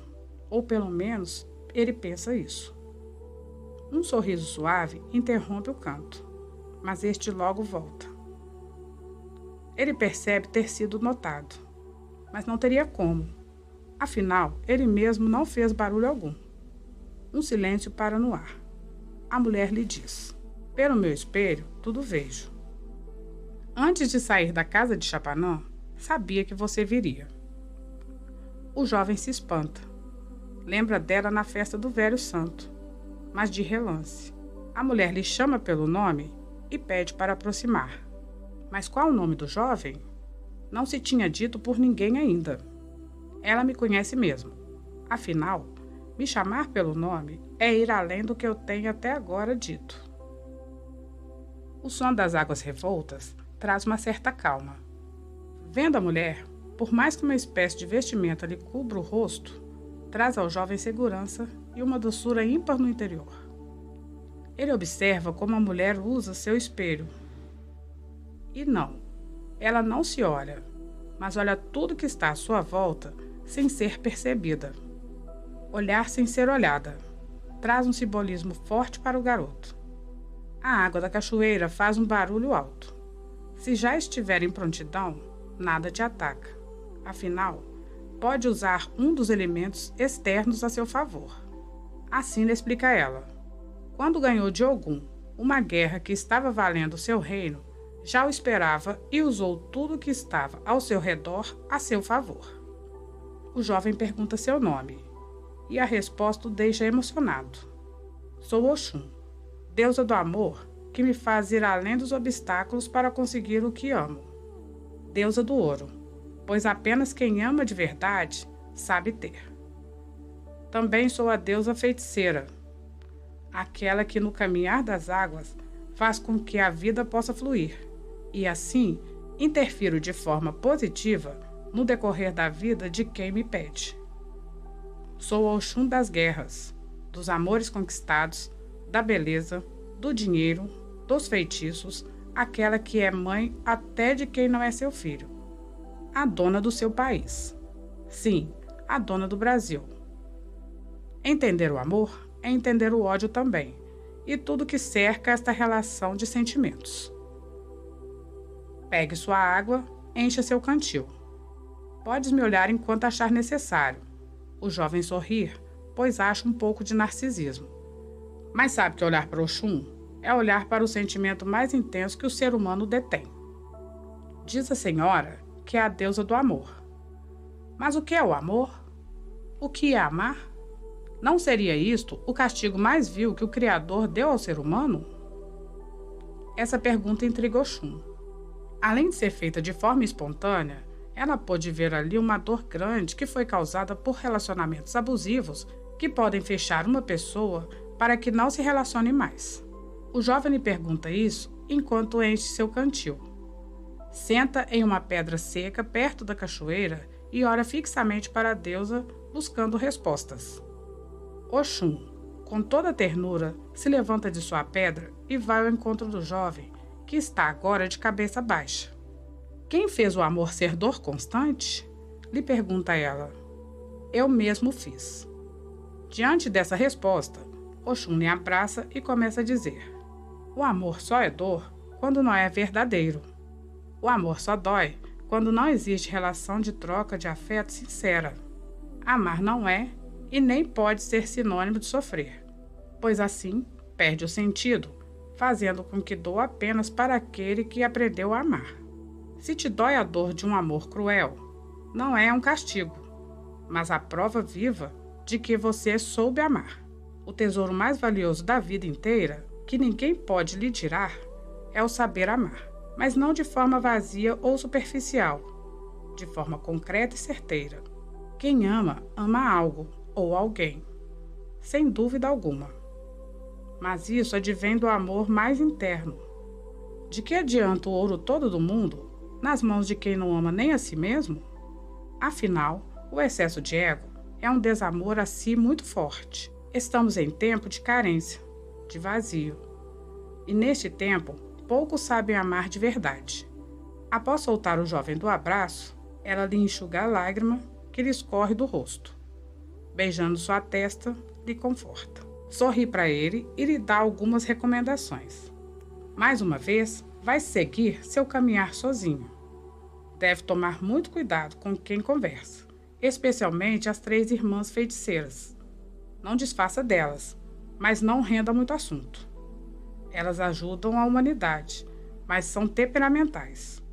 ou pelo menos ele pensa isso. Um sorriso suave interrompe o canto, mas este logo volta. Ele percebe ter sido notado, mas não teria como. Afinal, ele mesmo não fez barulho algum. Um silêncio para no ar. A mulher lhe diz: "Pelo meu espelho, tudo vejo. Antes de sair da casa de Chapanã, sabia que você viria." O jovem se espanta. Lembra dela na festa do velho santo, mas de relance. A mulher lhe chama pelo nome e pede para aproximar. Mas qual o nome do jovem? Não se tinha dito por ninguém ainda. Ela me conhece mesmo. Afinal, me chamar pelo nome é ir além do que eu tenho até agora dito. O som das águas revoltas traz uma certa calma. Vendo a mulher, por mais que uma espécie de vestimenta lhe cubra o rosto, traz ao jovem segurança e uma doçura ímpar no interior. Ele observa como a mulher usa seu espelho. E não, ela não se olha, mas olha tudo que está à sua volta sem ser percebida. Olhar sem ser olhada traz um simbolismo forte para o garoto. A água da cachoeira faz um barulho alto. Se já estiver em prontidão, nada te ataca. Afinal, pode usar um dos elementos externos a seu favor. Assim lhe explica ela. Quando ganhou de Ogum uma guerra que estava valendo seu reino, já o esperava e usou tudo que estava ao seu redor a seu favor. O jovem pergunta seu nome, e a resposta o deixa emocionado. Sou Oxum, deusa do amor, que me faz ir além dos obstáculos para conseguir o que amo. Deusa do ouro, pois apenas quem ama de verdade sabe ter. Também sou a deusa feiticeira, aquela que no caminhar das águas faz com que a vida possa fluir, e assim interfiro de forma positiva no decorrer da vida de quem me pede. Sou o Oxum das guerras, dos amores conquistados, da beleza, do dinheiro, dos feitiços, aquela que é mãe até de quem não é seu filho. A dona do seu país. Sim, a dona do Brasil. Entender o amor é entender o ódio também, e tudo que cerca esta relação de sentimentos. Pegue sua água, encha seu cantil. Podes me olhar enquanto achar necessário. O jovem sorrir, pois acha um pouco de narcisismo. Mas sabe que olhar para Oxum é olhar para o sentimento mais intenso que o ser humano detém. Diz a senhora que é a deusa do amor. Mas o que é o amor? O que é amar? Não seria isto o castigo mais vil que o Criador deu ao ser humano? Essa pergunta intriga Oxum. Além de ser feita de forma espontânea, ela pôde ver ali uma dor grande que foi causada por relacionamentos abusivos que podem fechar uma pessoa para que não se relacione mais. O jovem lhe pergunta isso enquanto enche seu cantil. Senta em uma pedra seca perto da cachoeira e olha fixamente para a deusa buscando respostas. Oxum, com toda ternura, se levanta de sua pedra e vai ao encontro do jovem, que está agora de cabeça baixa. Quem fez o amor ser dor constante? Lhe pergunta ela. Eu mesmo fiz. Diante dessa resposta, Oxum lhe abraça e começa a dizer: o amor só é dor quando não é verdadeiro. O amor só dói quando não existe relação de troca de afeto sincera. Amar não é e nem pode ser sinônimo de sofrer, pois assim perde o sentido, fazendo com que doa apenas para aquele que aprendeu a amar. Se te dói a dor de um amor cruel, não é um castigo, mas a prova viva de que você soube amar. O tesouro mais valioso da vida inteira, que ninguém pode lhe tirar, é o saber amar, mas não de forma vazia ou superficial, de forma concreta e certeira. Quem ama, ama algo ou alguém, sem dúvida alguma. Mas isso advém do amor mais interno. De que adianta o ouro todo do mundo nas mãos de quem não ama nem a si mesmo? Afinal, o excesso de ego é um desamor a si muito forte. Estamos em tempo de carência, de vazio. E neste tempo, poucos sabem amar de verdade. Após soltar o jovem do abraço, ela lhe enxuga a lágrima que lhe escorre do rosto. Beijando sua testa, lhe conforta. Sorri para ele e lhe dá algumas recomendações. Mais uma vez, vai seguir seu caminhar sozinho. Deve tomar muito cuidado com quem conversa, especialmente as 3 irmãs feiticeiras. Não desfaça delas, mas não renda muito assunto. Elas ajudam a humanidade, mas são temperamentais.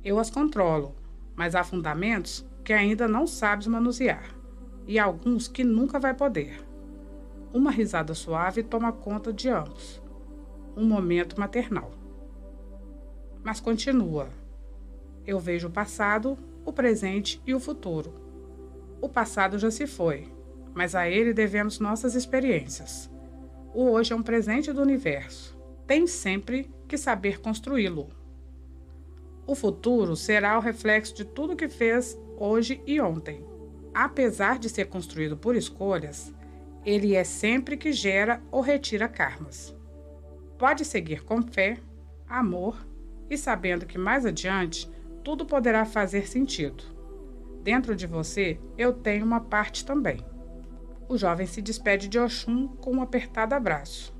Eu as controlo, mas há fundamentos que ainda não sabes manusear, e alguns que nunca vai poder. Uma risada suave toma conta de ambos. Um momento maternal. Mas continua. Eu vejo o passado, o presente e o futuro. O passado já se foi, mas a ele devemos nossas experiências. O hoje é um presente do universo. Tem sempre que saber construí-lo. O futuro será o reflexo de tudo que fez hoje e ontem. Apesar de ser construído por escolhas, ele é sempre que gera ou retira karmas. Pode seguir com fé, amor e sabendo que mais adiante tudo poderá fazer sentido. Dentro de você eu tenho uma parte também. O jovem se despede de Oxum com um apertado abraço.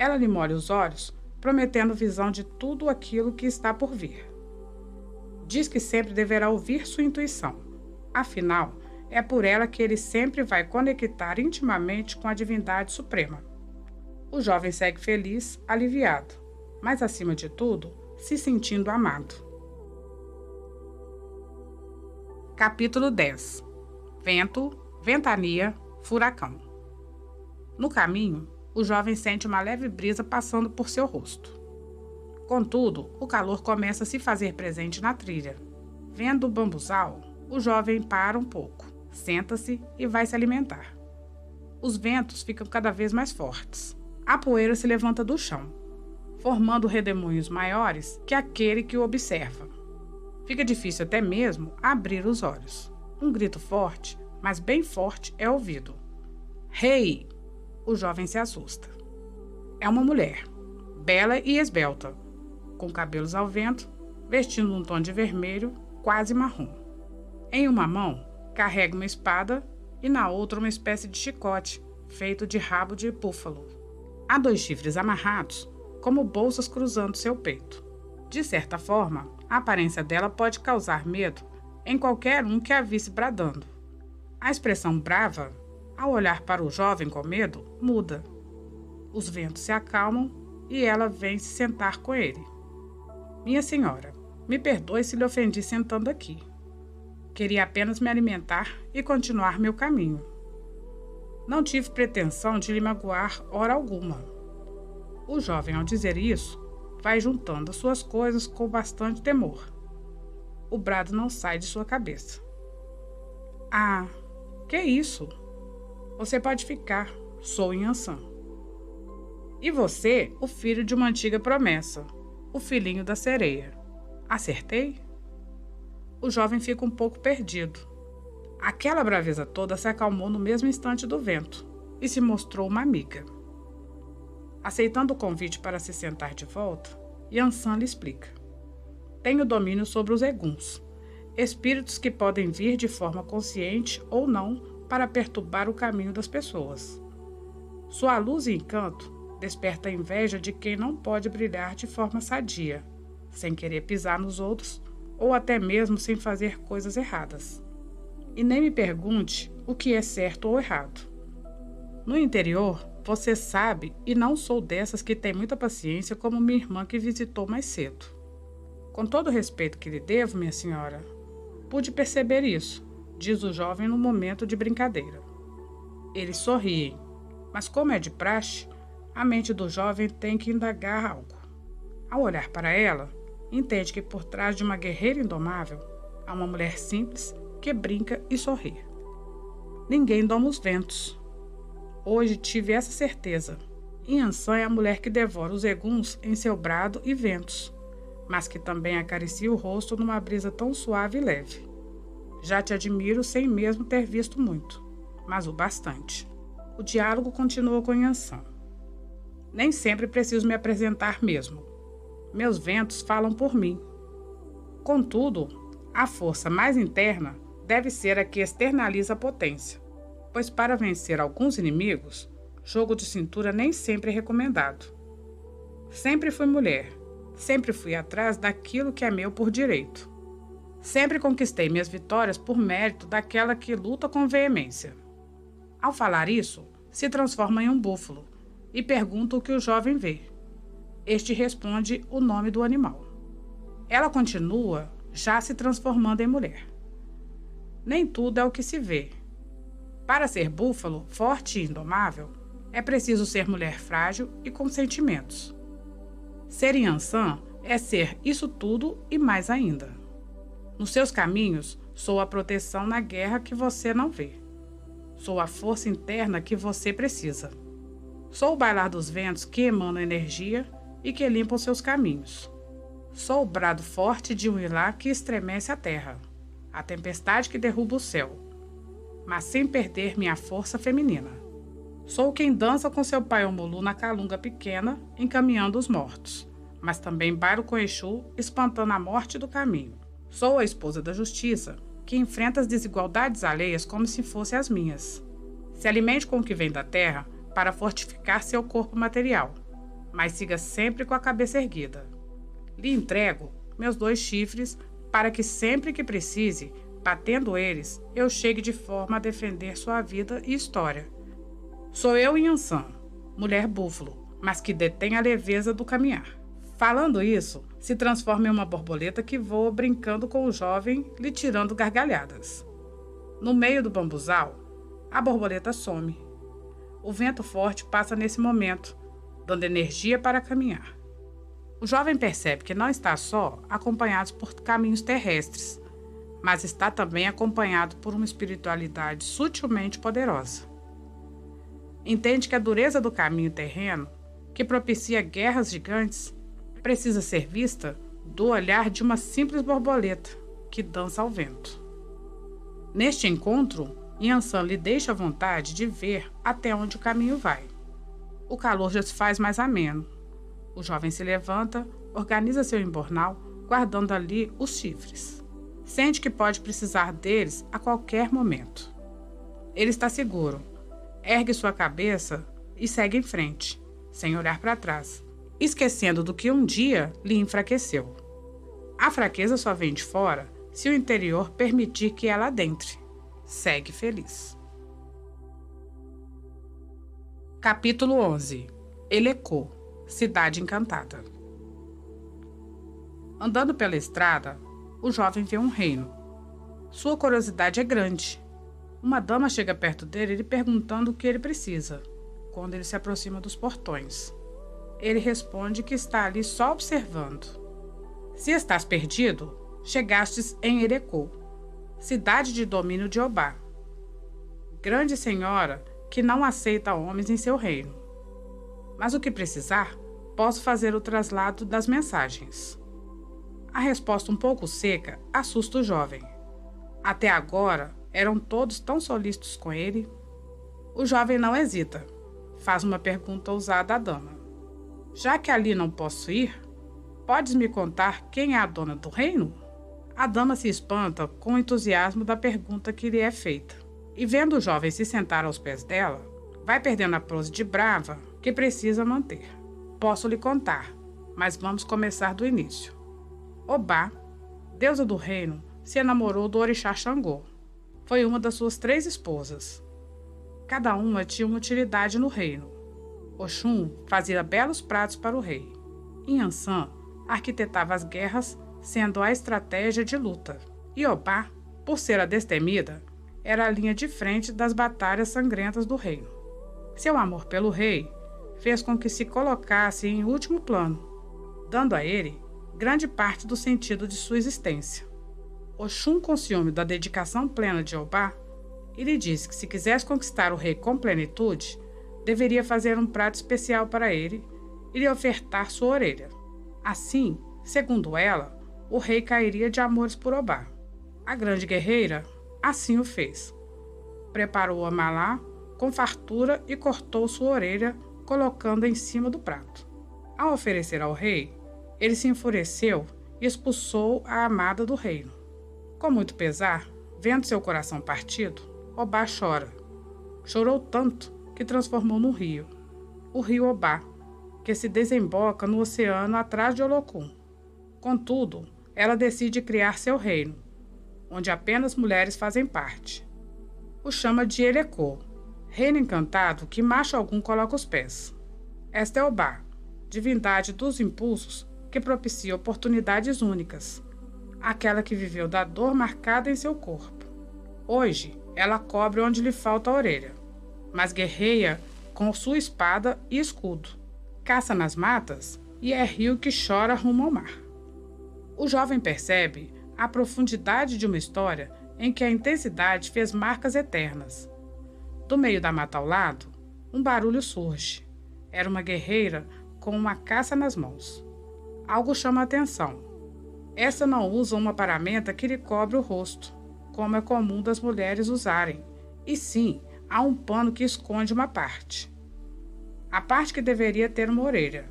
Ela lhe molha os olhos, prometendo visão de tudo aquilo que está por vir. Diz que sempre deverá ouvir sua intuição. Afinal, é por ela que ele sempre vai conectar intimamente com a divindade suprema. O jovem segue feliz, aliviado, mas acima de tudo, se sentindo amado. Capítulo 10. Vento, ventania, furacão. No caminho, o jovem sente uma leve brisa passando por seu rosto. Contudo, o calor começa a se fazer presente na trilha. Vendo o bambuzal, o jovem para um pouco, senta-se e vai se alimentar. Os ventos ficam cada vez mais fortes. A poeira se levanta do chão, formando redemoinhos maiores que aquele que o observa. Fica difícil até mesmo abrir os olhos. Um grito forte, mas bem forte, é ouvido. Rei! O jovem se assusta. É uma mulher, bela e esbelta, com cabelos ao vento, vestindo um tom de vermelho, quase marrom. Em uma mão, carrega uma espada e na outra uma espécie de chicote, feito de rabo de búfalo. Há 2 chifres amarrados, como bolsas cruzando seu peito. De certa forma, a aparência dela pode causar medo em qualquer um que a visse bradando. A expressão brava, ao olhar para o jovem com medo, muda. Os ventos se acalmam e ela vem se sentar com ele. Minha senhora, me perdoe se lhe ofendi sentando aqui. Queria apenas me alimentar e continuar meu caminho. Não tive pretensão de lhe magoar hora alguma. O jovem, ao dizer isso, vai juntando as suas coisas com bastante temor. O brado não sai de sua cabeça. Ah, que isso? Você pode ficar, sou Inhansã. E você, o filho de uma antiga promessa, o filhinho da sereia. Acertei? O jovem fica um pouco perdido. Aquela braveza toda se acalmou no mesmo instante do vento e se mostrou uma amiga. Aceitando o convite para se sentar de volta, Yansan lhe explica. Tenho domínio sobre os eguns, espíritos que podem vir de forma consciente ou não para perturbar o caminho das pessoas. Sua luz e encanto desperta a inveja de quem não pode brilhar de forma sadia, sem querer pisar nos outros ou até mesmo sem fazer coisas erradas. E nem me pergunte o que é certo ou errado. No interior, você sabe, e não sou dessas que tem muita paciência como minha irmã que visitou mais cedo. Com todo o respeito que lhe devo, minha senhora, pude perceber isso, diz o jovem no momento de brincadeira. Eles sorriem, mas como é de praxe, a mente do jovem tem que indagar algo. Ao olhar para ela, entende que por trás de uma guerreira indomável há uma mulher simples que brinca e sorri. Ninguém doma os ventos. Hoje tive essa certeza. Inhansã é a mulher que devora os eguns em seu brado e ventos, mas que também acaricia o rosto numa brisa tão suave e leve. Já te admiro sem mesmo ter visto muito, mas o bastante. O diálogo continua com Inhansã. Nem sempre preciso me apresentar mesmo. Meus ventos falam por mim. Contudo, a força mais interna deve ser a que externaliza a potência, pois para vencer alguns inimigos, jogo de cintura nem sempre é recomendado. Sempre fui mulher, sempre fui atrás daquilo que é meu por direito. Sempre conquistei minhas vitórias por mérito daquela que luta com veemência. Ao falar isso, se transforma em um búfalo e pergunta o que o jovem vê. Este responde o nome do animal. Ela continua, já se transformando em mulher. Nem tudo é o que se vê. Para ser búfalo, forte e indomável, é preciso ser mulher frágil e com sentimentos. Ser Inhansã é ser isso tudo e mais ainda. Nos seus caminhos, sou a proteção na guerra que você não vê. Sou a força interna que você precisa. Sou o bailar dos ventos que emanam energia e que limpam seus caminhos. Sou o brado forte de um ilá que estremece a terra, a tempestade que derruba o céu, mas sem perder minha força feminina. Sou quem dança com seu pai Omulu na calunga pequena, encaminhando os mortos, mas também bailo com Exu, espantando a morte do caminho. Sou a esposa da justiça, que enfrenta as desigualdades alheias como se fossem as minhas. Se alimente com o que vem da terra para fortificar seu corpo material, mas siga sempre com a cabeça erguida. Lhe entrego meus 2 chifres para que sempre que precise, batendo eles, eu chegue de forma a defender sua vida e história. Sou eu Inhansã, mulher búfalo, mas que detém a leveza do caminhar. Falando isso, se transforma em uma borboleta que voa brincando com o jovem, lhe tirando gargalhadas. No meio do bambuzal, a borboleta some. O vento forte passa nesse momento, dando energia para caminhar. O jovem percebe que não está só acompanhado por caminhos terrestres, mas está também acompanhado por uma espiritualidade sutilmente poderosa. Entende que a dureza do caminho terreno, que propicia guerras gigantes, precisa ser vista do olhar de uma simples borboleta que dança ao vento. Neste encontro, Inhansã lhe deixa a vontade de ver até onde o caminho vai. O calor já se faz mais ameno. O jovem se levanta, organiza seu embornal, guardando ali os chifres. Sente que pode precisar deles a qualquer momento. Ele está seguro, ergue sua cabeça e segue em frente, sem olhar para trás, esquecendo do que um dia lhe enfraqueceu. A fraqueza só vem de fora se o interior permitir que ela adentre. Segue feliz. Capítulo 11. Elecô, Cidade Encantada. Andando pela estrada, o jovem vê um reino. Sua curiosidade é grande. Uma dama chega perto dele lhe perguntando o que ele precisa, quando ele se aproxima dos portões. Ele responde que está ali só observando. Se estás perdido, chegastes em Erecô, cidade de domínio de Obá, grande senhora que não aceita homens em seu reino. Mas o que precisar, posso fazer o traslado das mensagens. A resposta um pouco seca assusta o jovem. Até agora, eram todos tão solícitos com ele. O jovem não hesita. Faz uma pergunta ousada à dama. Já que ali não posso ir, podes me contar quem é a dona do reino? A dama se espanta com o entusiasmo da pergunta que lhe é feita. E vendo o jovem se sentar aos pés dela, vai perdendo a pose de brava que precisa manter. Posso lhe contar, mas vamos começar do início. Obá, deusa do reino, se enamorou do orixá Xangô. Foi uma das suas 3 esposas. Cada uma tinha uma utilidade no reino. Oxum fazia belos pratos para o rei. Inhansã arquitetava as guerras, sendo a estratégia de luta. E Obá, por ser a destemida, era a linha de frente das batalhas sangrentas do reino. Seu amor pelo rei fez com que se colocasse em último plano, dando a ele grande parte do sentido de sua existência. Oxum, com ciúme da dedicação plena de Obá, lhe disse que se quisesse conquistar o rei com plenitude, deveria fazer um prato especial para ele e lhe ofertar sua orelha. Assim, segundo ela, o rei cairia de amores por Obá. A grande guerreira assim o fez. Preparou a malá com fartura e cortou sua orelha, colocando em cima do prato. Ao oferecer ao rei, ele se enfureceu e expulsou a amada do reino. Com muito pesar, vendo seu coração partido, Obá chora. Chorou tanto que transformou num rio, o rio Obá, que se desemboca no oceano atrás de Olocum. Contudo, ela decide criar seu reino, onde apenas mulheres fazem parte. O chama de Erecô, reino encantado que macho algum coloca os pés. Esta é Obá, divindade dos impulsos que propicia oportunidades únicas, aquela que viveu da dor marcada em seu corpo. Hoje, ela cobre onde lhe falta a orelha, mas guerreia com sua espada e escudo, caça nas matas e é rio que chora rumo ao mar. O jovem percebe a profundidade de uma história em que a intensidade fez marcas eternas. Do meio da mata ao lado, um barulho surge. Era uma guerreira com uma caça nas mãos. Algo chama a atenção. Essa não usa uma paramenta que lhe cobre o rosto, como é comum das mulheres usarem, e sim, há um pano que esconde uma parte. A parte que deveria ter uma orelha.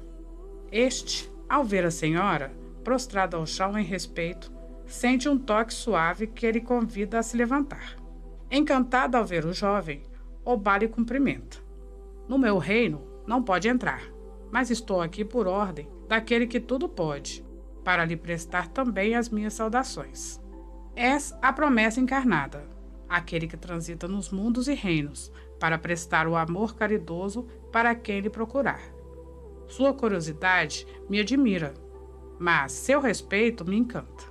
Este, ao ver a senhora, prostrada ao chão em respeito, sente um toque suave que lhe convida a se levantar. Encantada ao ver o jovem, Obá lhe cumprimenta. No meu reino não pode entrar, mas estou aqui por ordem daquele que tudo pode, para lhe prestar também as minhas saudações. És a promessa encarnada, aquele que transita nos mundos e reinos, para prestar o amor caridoso para quem lhe procurar. Sua curiosidade me admira, mas seu respeito me encanta.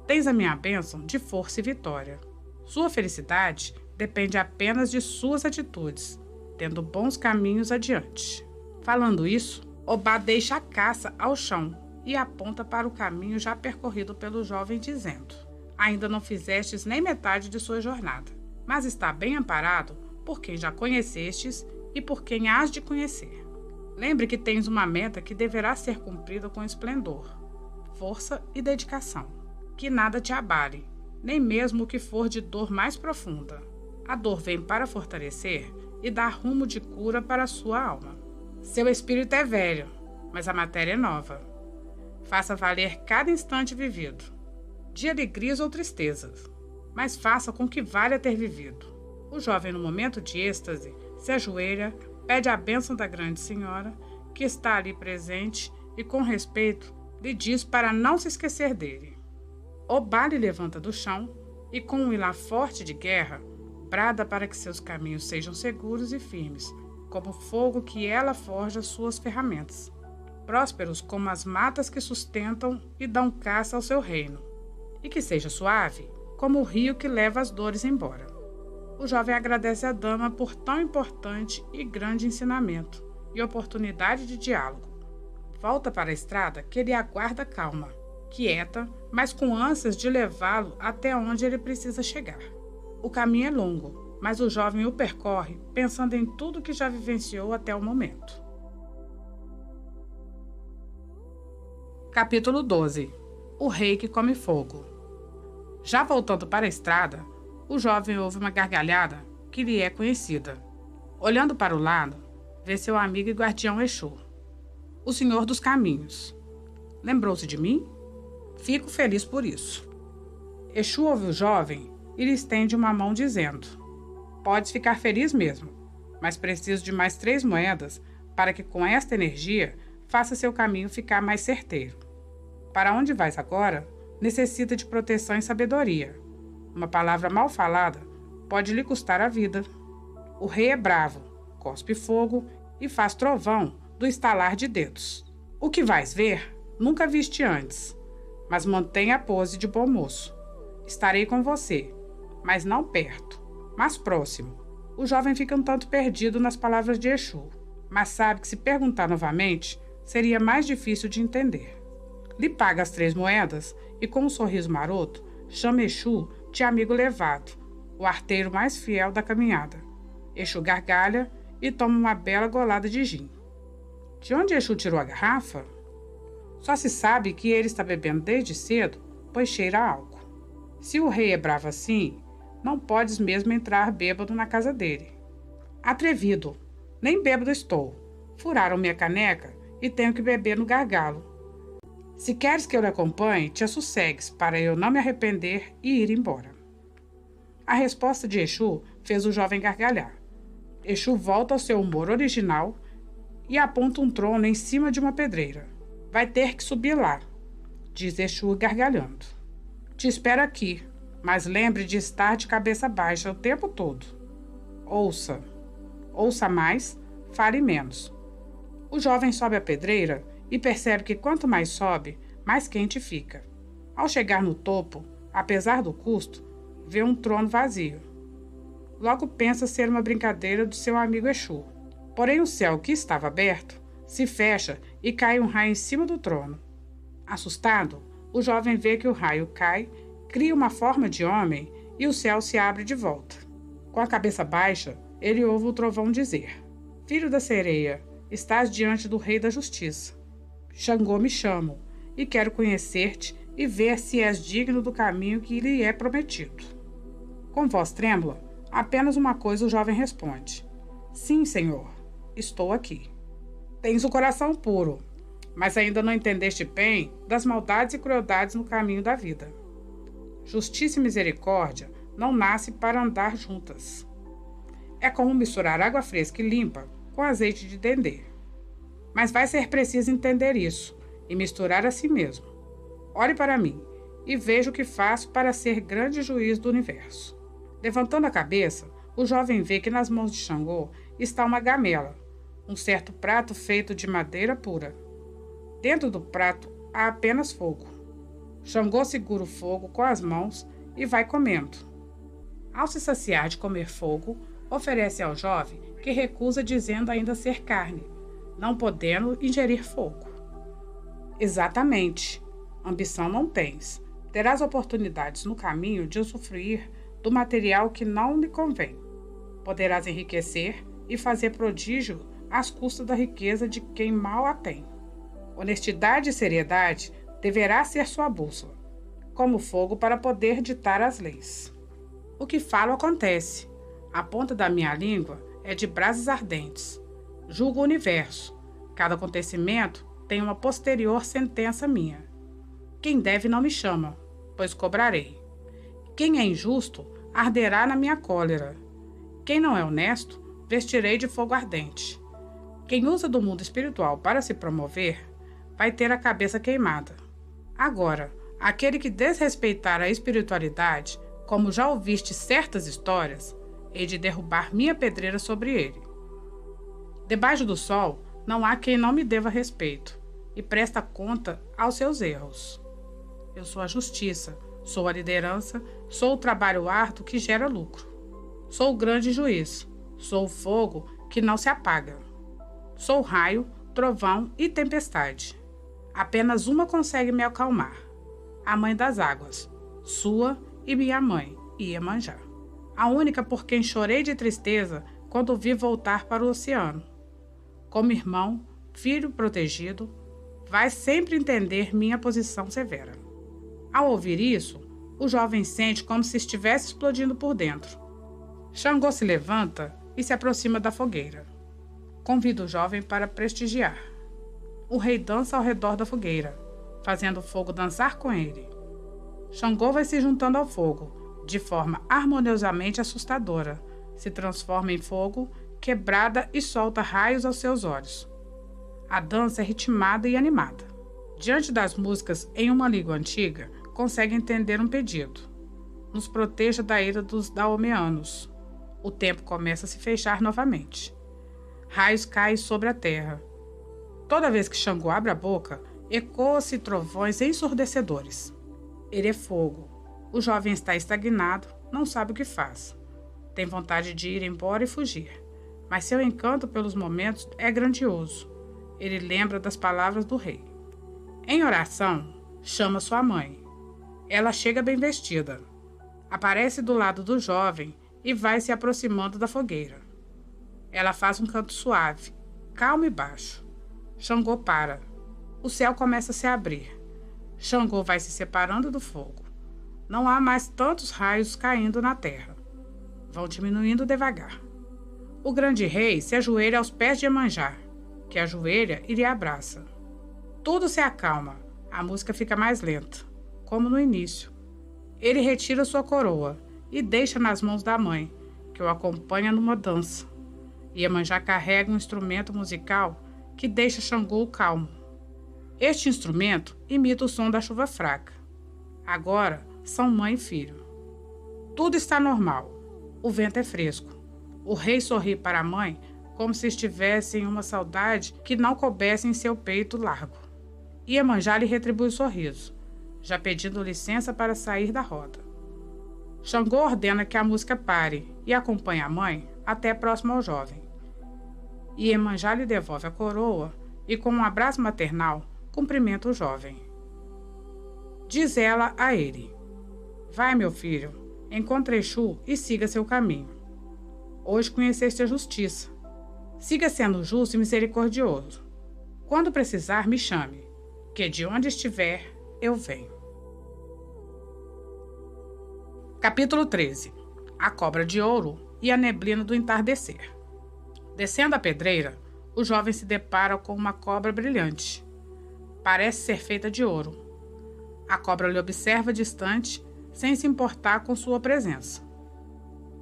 Tens a minha bênção de força e vitória. Sua felicidade depende apenas de suas atitudes, tendo bons caminhos adiante. Falando isso, Obá deixa a caça ao chão e aponta para o caminho já percorrido pelo jovem, dizendo: ainda não fizestes nem metade de sua jornada, mas está bem amparado por quem já conhecestes e por quem hás de conhecer. Lembre que tens uma meta que deverá ser cumprida com esplendor, força e dedicação. Que nada te abale, nem mesmo o que for de dor mais profunda. A dor vem para fortalecer e dar rumo de cura para a sua alma. Seu espírito é velho, mas a matéria é nova. Faça valer cada instante vivido, de alegrias ou tristezas, mas faça com que valha ter vivido. O jovem, no momento de êxtase, se ajoelha, pede a bênção da grande senhora, que está ali presente, e com respeito lhe diz para não se esquecer dele. Obá lhe levanta do chão e, com um hilar forte de guerra, brada para que seus caminhos sejam seguros e firmes, como o fogo que ela forja suas ferramentas, prósperos como as matas que sustentam e dão caça ao seu reino, e que seja suave como o rio que leva as dores embora. O jovem agradece à dama por tão importante e grande ensinamento e oportunidade de diálogo. Volta para a estrada que ele aguarda calma, quieta, mas com ânsias de levá-lo até onde ele precisa chegar. O caminho é longo, mas o jovem o percorre pensando em tudo que já vivenciou até o momento. Capítulo 12. O rei que come fogo. Já voltando para a estrada, o jovem ouve uma gargalhada que lhe é conhecida. Olhando para o lado, vê seu amigo e guardião Exu, o Senhor dos Caminhos. Lembrou-se de mim? Fico feliz por isso. Exu ouve o jovem e lhe estende uma mão dizendo: podes ficar feliz mesmo, mas preciso de mais 3 moedas para que com esta energia faça seu caminho ficar mais certeiro. Para onde vais agora necessita de proteção e sabedoria. Uma palavra mal falada pode lhe custar a vida. O rei é bravo, cospe fogo e faz trovão do estalar de dedos. O que vais ver, nunca viste antes, mas mantenha a pose de bom moço. Estarei com você, mas não perto, mas próximo. O jovem fica um tanto perdido nas palavras de Exu, mas sabe que se perguntar novamente, seria mais difícil de entender. Lhe paga as 3 moedas e, com um sorriso maroto, chama Exu de amigo levado, o arteiro mais fiel da caminhada. Exu gargalha e toma uma bela golada de gin. De onde Exu tirou a garrafa? Só se sabe que ele está bebendo desde cedo, pois cheira a álcool. Se o rei é bravo assim, não podes mesmo entrar bêbado na casa dele. Atrevido, nem bêbado estou. Furaram minha caneca e tenho que beber no gargalo. Se queres que eu lhe acompanhe, te assossegues, para eu não me arrepender e ir embora. A resposta de Exu fez o jovem gargalhar. Exu volta ao seu humor original e aponta um trono em cima de uma pedreira. Vai ter que subir lá, diz Exu gargalhando. Te espero aqui, mas lembre de estar de cabeça baixa o tempo todo. Ouça mais, fale menos. O jovem sobe a pedreira e percebe que quanto mais sobe, mais quente fica. Ao chegar no topo, apesar do custo, vê um trono vazio. Logo pensa ser uma brincadeira do seu amigo Exu. Porém o céu, que estava aberto, se fecha e cai um raio em cima do trono. Assustado, o jovem vê que o raio cai, cria uma forma de homem e o céu se abre de volta. Com a cabeça baixa, ele ouve o trovão dizer: Filho da sereia, estás diante do rei da justiça. Xangô me chamo, e quero conhecer-te e ver se és digno do caminho que lhe é prometido. Com voz trêmula, apenas uma coisa o jovem responde: Sim, senhor, estou aqui. Tens o coração puro, mas ainda não entendeste bem das maldades e crueldades no caminho da vida. Justiça e misericórdia não nascem para andar juntas. É como misturar água fresca e limpa com azeite de dendê. Mas vai ser preciso entender isso e misturar a si mesmo. Olhe para mim e veja o que faço para ser grande juiz do universo. Levantando a cabeça, o jovem vê que nas mãos de Xangô está uma gamela, um certo prato feito de madeira pura. Dentro do prato há apenas fogo. Xangô segura o fogo com as mãos e vai comendo. Ao se saciar de comer fogo, oferece ao jovem, que recusa dizendo ainda ser carne, não podendo ingerir fogo. Exatamente. Ambição não tens. Terás oportunidades no caminho de usufruir do material que não lhe convém. Poderás enriquecer e fazer prodígio às custas da riqueza de quem mal a tem. Honestidade e seriedade deverá ser sua bússola, como fogo para poder ditar as leis. O que falo acontece. A ponta da minha língua é de brasas ardentes. Julgo o universo. Cada acontecimento tem uma posterior sentença minha. Quem deve não me chama, pois cobrarei. Quem é injusto arderá na minha cólera. Quem não é honesto, vestirei de fogo ardente. Quem usa do mundo espiritual para se promover, vai ter a cabeça queimada. Agora, aquele que desrespeitar a espiritualidade, como já ouviste certas histórias, hei de derrubar minha pedreira sobre ele. Debaixo do sol, não há quem não me deva respeito e presta conta aos seus erros. Eu sou a justiça, sou a liderança, sou o trabalho árduo que gera lucro. Sou o grande juiz, sou o fogo que não se apaga. Sou raio, trovão e tempestade. Apenas uma consegue me acalmar, a mãe das águas, sua e minha mãe, Iemanjá. A única por quem chorei de tristeza quando vi voltar para o oceano. Como irmão, filho protegido, vai sempre entender minha posição severa. Ao ouvir isso, o jovem sente como se estivesse explodindo por dentro. Xangô se levanta e se aproxima da fogueira. Convida o jovem para prestigiar. O rei dança ao redor da fogueira, fazendo o fogo dançar com ele. Xangô vai se juntando ao fogo, de forma harmoniosamente assustadora, se transforma em fogo, quebrada e solta raios aos seus olhos. A dança é ritmada e animada. Diante das músicas em uma língua antiga, consegue entender um pedido. Nos proteja da ira dos daomeanos. O tempo começa a se fechar novamente. Raios caem sobre a terra. Toda vez que Xangô abre a boca, ecoam-se trovões ensurdecedores. Ele é fogo. O jovem está estagnado, não sabe o que faz. Tem vontade de ir embora e fugir. Mas seu encanto pelos momentos é grandioso. Ele lembra das palavras do rei. Em oração, chama sua mãe. Ela chega bem vestida. Aparece do lado do jovem e vai se aproximando da fogueira. Ela faz um canto suave, calmo e baixo. Xangô para. O céu começa a se abrir. Xangô vai se separando do fogo. Não há mais tantos raios caindo na terra. Vão diminuindo devagar. O grande rei se ajoelha aos pés de Iemanjá, que ajoelha e lhe abraça. Tudo se acalma. A música fica mais lenta, como no início. Ele retira sua coroa e deixa nas mãos da mãe, que o acompanha numa dança. Iemanjá carrega um instrumento musical que deixa Xangô calmo. Este instrumento imita o som da chuva fraca. Agora são mãe e filho. Tudo está normal. O vento é fresco. O rei sorri para a mãe como se estivesse em uma saudade que não coubesse em seu peito largo. Iemanjá lhe retribui o sorriso, já pedindo licença para sair da roda. Xangô ordena que a música pare e acompanha a mãe até próximo ao jovem. Iemanjá lhe devolve a coroa e, com um abraço maternal, cumprimenta o jovem. Diz ela a ele: Vai, meu filho, encontre Exu e siga seu caminho. Hoje conheceste a justiça. Siga sendo justo e misericordioso. Quando precisar, me chame, que de onde estiver, eu venho. Capítulo 13. A cobra de ouro e a neblina do entardecer. Descendo a pedreira, o jovem se depara com uma cobra brilhante. Parece ser feita de ouro. A cobra lhe observa distante, sem se importar com sua presença.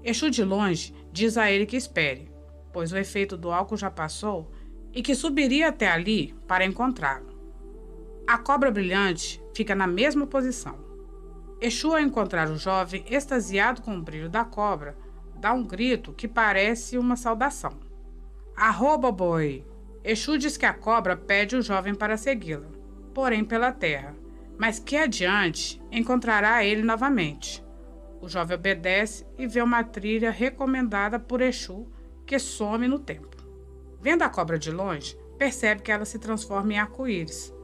Exu de longe diz a ele que espere, pois o efeito do álcool já passou e que subiria até ali para encontrá-lo. A cobra brilhante fica na mesma posição. Exu, ao encontrar o jovem extasiado com o brilho da cobra, dá um grito que parece uma saudação. Arroba, boi! Exu diz que a cobra pede o jovem para segui-la, porém pela terra, mas que adiante encontrará ele novamente. O jovem obedece e vê uma trilha recomendada por Exu que some no tempo. Vendo a cobra de longe, percebe que ela se transforma em arco-íris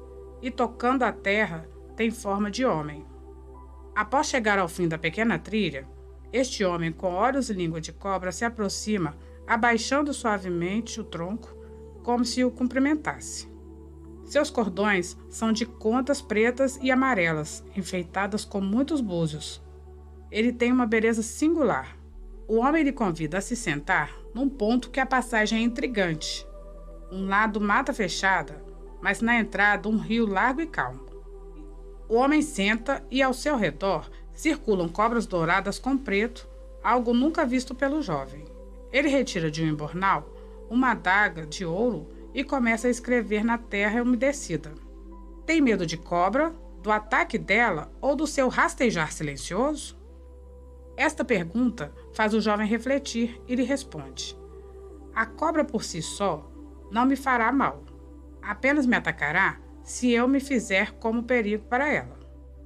e, tocando a terra, tem forma de homem. Após chegar ao fim da pequena trilha, este homem com olhos e língua de cobra se aproxima, abaixando suavemente o tronco, como se o cumprimentasse. Seus cordões são de contas pretas e amarelas, enfeitadas com muitos búzios. Ele tem uma beleza singular. O homem lhe convida a se sentar num ponto que a passagem é intrigante. Um lado mata fechada, mas na entrada um rio largo e calmo. O homem senta e ao seu redor circulam cobras douradas com preto, algo nunca visto pelo jovem. Ele retira de um embornal uma adaga de ouro e começa a escrever na terra umedecida. Tem medo de cobra, do ataque dela ou do seu rastejar silencioso? Esta pergunta faz o jovem refletir e lhe responde: A cobra por si só não me fará mal. Apenas me atacará se eu me fizer como perigo para ela.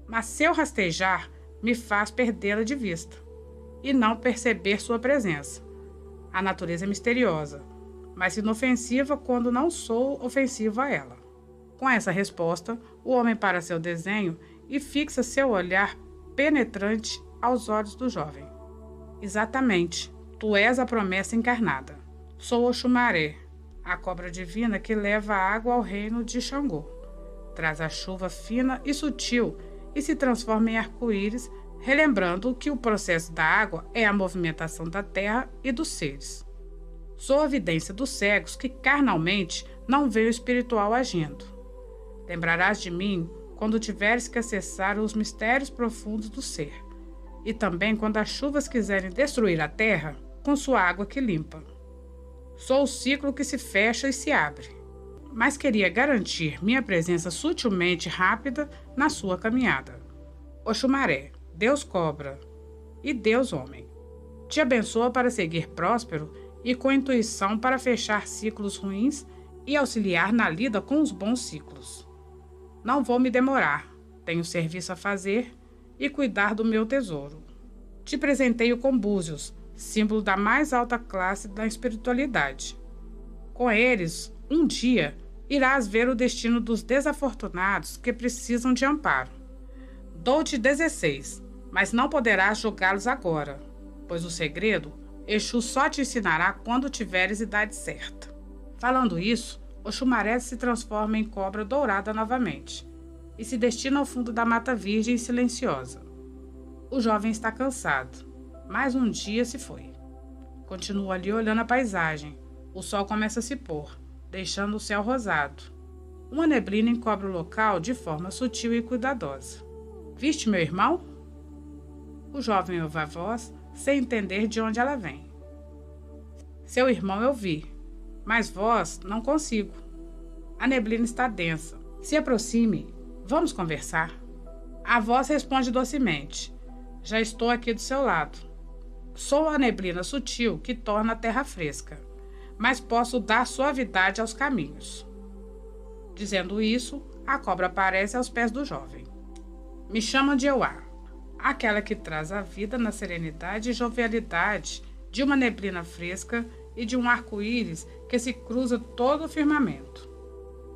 Mas seu rastejar me faz perdê-la de vista e não perceber sua presença. A natureza é misteriosa, mas inofensiva quando não sou ofensivo a ela. Com essa resposta, o homem para seu desenho e fixa seu olhar penetrante aos olhos do jovem. Exatamente, tu és a promessa encarnada. Sou Oxumaré, a cobra divina que leva a água ao reino de Xangô. Traz a chuva fina e sutil e se transforma em arco-íris, relembrando que o processo da água é a movimentação da terra e dos seres. Sou a evidência dos cegos que carnalmente não veem o espiritual agindo. Lembrarás de mim quando tiveres que acessar os mistérios profundos do ser, e também quando as chuvas quiserem destruir a terra com sua água que limpa. Sou o ciclo que se fecha e se abre. mas queria garantir minha presença sutilmente rápida na sua caminhada. Oxumaré, Deus cobra e Deus homem, te abençoa para seguir próspero e com intuição para fechar ciclos ruins e auxiliar na lida com os bons ciclos. Não vou me demorar, tenho serviço a fazer e cuidar do meu tesouro. Te presenteio com búzios, símbolo da mais alta classe da espiritualidade. Com eles, um dia, irás ver o destino dos desafortunados que precisam de amparo. Dou-te 16, mas não poderás julgá-los agora, pois o segredo, Exu só te ensinará quando tiveres idade certa. Falando isso, Oxumaré se transforma em cobra dourada novamente e se destina ao fundo da mata virgem e silenciosa. O jovem está cansado. Mais um dia se foi. Continua ali olhando a paisagem. O sol começa a se pôr, deixando o céu rosado. Uma neblina encobre o local de forma sutil e cuidadosa. Viste meu irmão? O jovem ouve a voz, sem entender de onde ela vem. Seu irmão eu vi, mas vós não consigo. A neblina está densa. Se aproxime, vamos conversar. A voz responde docemente. Já estou aqui do seu lado. Sou a neblina sutil que torna a terra fresca, mas posso dar suavidade aos caminhos. Dizendo isso, a cobra aparece aos pés do jovem. Me chamam de Euá, aquela que traz a vida na serenidade e jovialidade de uma neblina fresca e de um arco-íris que se cruza todo o firmamento.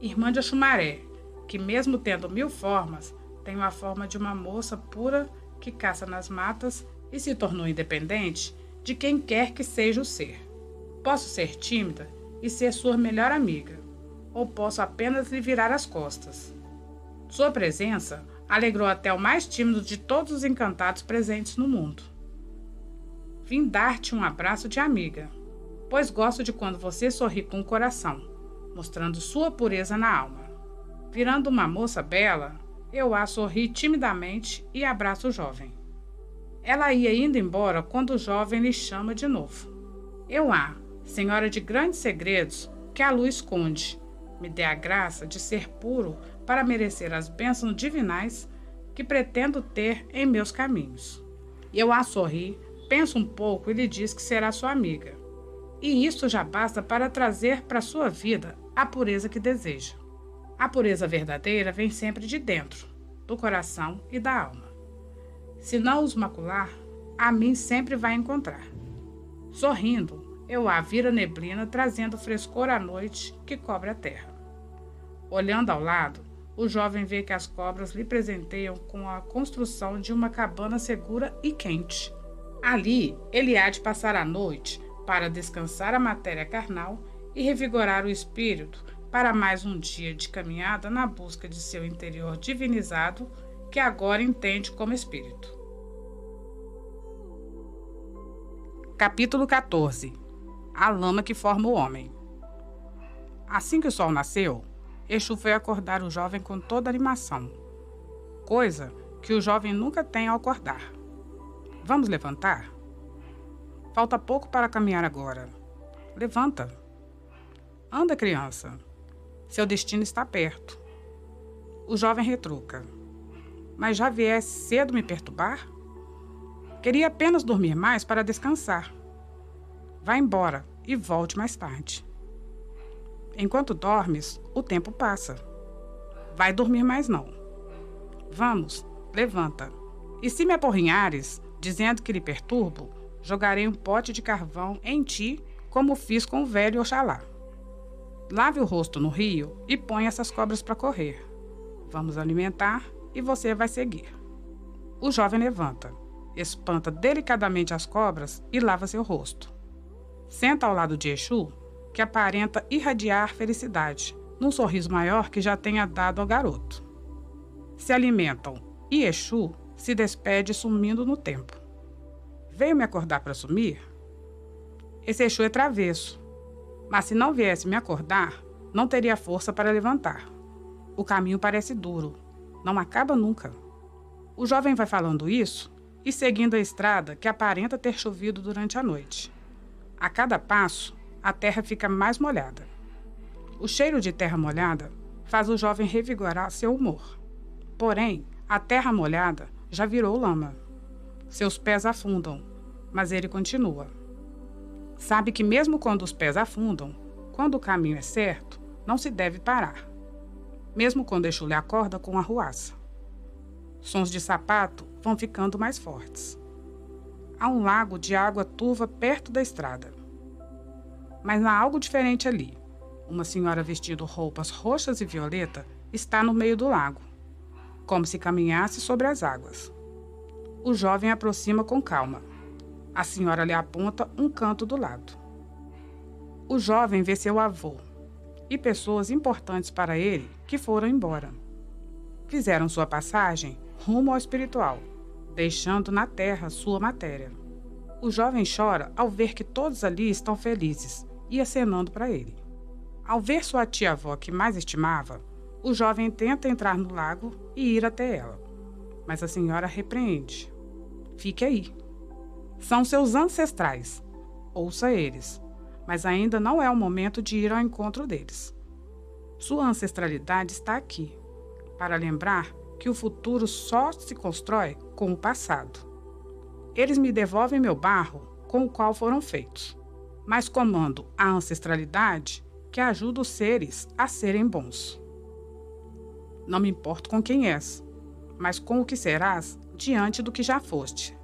Irmã de Oxumaré, que mesmo tendo 1000 formas, tem a forma de uma moça pura que caça nas matas e se tornou independente de quem quer que seja o ser. Posso ser tímida e ser sua melhor amiga, ou posso apenas lhe virar as costas. Sua presença alegrou até o mais tímido de todos os encantados presentes no mundo. Vim dar-te um abraço de amiga, pois gosto de quando você sorri com o coração, mostrando sua pureza na alma. Virando uma moça bela, eu a sorri timidamente e abraço o jovem. Ela ia indo embora quando o jovem lhe chama de novo. Euá, senhora de grandes segredos que a luz esconde, me dê a graça de ser puro para merecer as bênçãos divinais que pretendo ter em meus caminhos. Euá sorri, pensa um pouco e lhe diz que será sua amiga. E isso já basta para trazer para sua vida a pureza que deseja. A pureza verdadeira vem sempre de dentro, do coração e da alma. Se não os macular, a mim sempre vai encontrar. Sorrindo, Euá vira neblina, trazendo frescor à noite que cobre a terra. Olhando ao lado, o jovem vê que as cobras lhe presenteiam com a construção de uma cabana segura e quente. Ali, ele há de passar a noite para descansar a matéria carnal e revigorar o espírito para mais um dia de caminhada na busca de seu interior divinizado, que agora entende como espírito. Capítulo 14. A lama que forma o homem. Assim que o sol nasceu, Exu foi acordar o jovem com toda animação, coisa que o jovem nunca tem ao acordar. Vamos levantar? Falta pouco para caminhar agora. Levanta. Anda, criança. Seu destino está perto. O jovem retruca. Mas já viesse cedo me perturbar? Queria apenas dormir mais para descansar. Vá embora e volte mais tarde. Enquanto dormes, o tempo passa. Vai dormir mais não. Vamos, levanta. E se me aporrinhares, dizendo que lhe perturbo, jogarei um pote de carvão em ti, como fiz com o velho Oxalá. Lave o rosto no rio e põe essas cobras para correr. Vamos alimentar e você vai seguir. O jovem levanta, espanta delicadamente as cobras e lava seu rosto. Senta ao lado de Exu, que aparenta irradiar felicidade, num sorriso maior que já tenha dado ao garoto. Se alimentam e Exu se despede sumindo no tempo. Veio me acordar para sumir? Esse Exu é travesso, mas se não viesse me acordar, não teria força para levantar. O caminho parece duro, não acaba nunca. O jovem vai falando isso e seguindo a estrada que aparenta ter chovido durante a noite. A cada passo, a terra fica mais molhada. O cheiro de terra molhada faz o jovem revigorar seu humor. Porém, a terra molhada já virou lama. Seus pés afundam, mas ele continua. Sabe que mesmo quando os pés afundam, quando o caminho é certo, não se deve parar. Mesmo quando Exu lhe acorda com arruaça. Sons de sapato vão ficando mais fortes. Há um lago de água turva perto da estrada. Mas há algo diferente ali. Uma senhora vestindo roupas roxas e violeta está no meio do lago, como se caminhasse sobre as águas. O jovem aproxima com calma. A senhora lhe aponta um canto do lado. O jovem vê seu avô e pessoas importantes para ele que foram embora. Fizeram sua passagem rumo ao espiritual, deixando na terra sua matéria. O jovem chora ao ver que todos ali estão felizes e acenando para ele. Ao ver sua tia-avó que mais estimava, o jovem tenta entrar no lago e ir até ela, mas a senhora repreende. Fique aí. São seus ancestrais. Ouça eles, mas ainda não é o momento de ir ao encontro deles. Sua ancestralidade está aqui, para lembrar que o futuro só se constrói com o passado. Eles me devolvem meu barro com o qual foram feitos, mas comando a ancestralidade que ajuda os seres a serem bons. Não me importo com quem és, mas com o que serás diante do que já foste.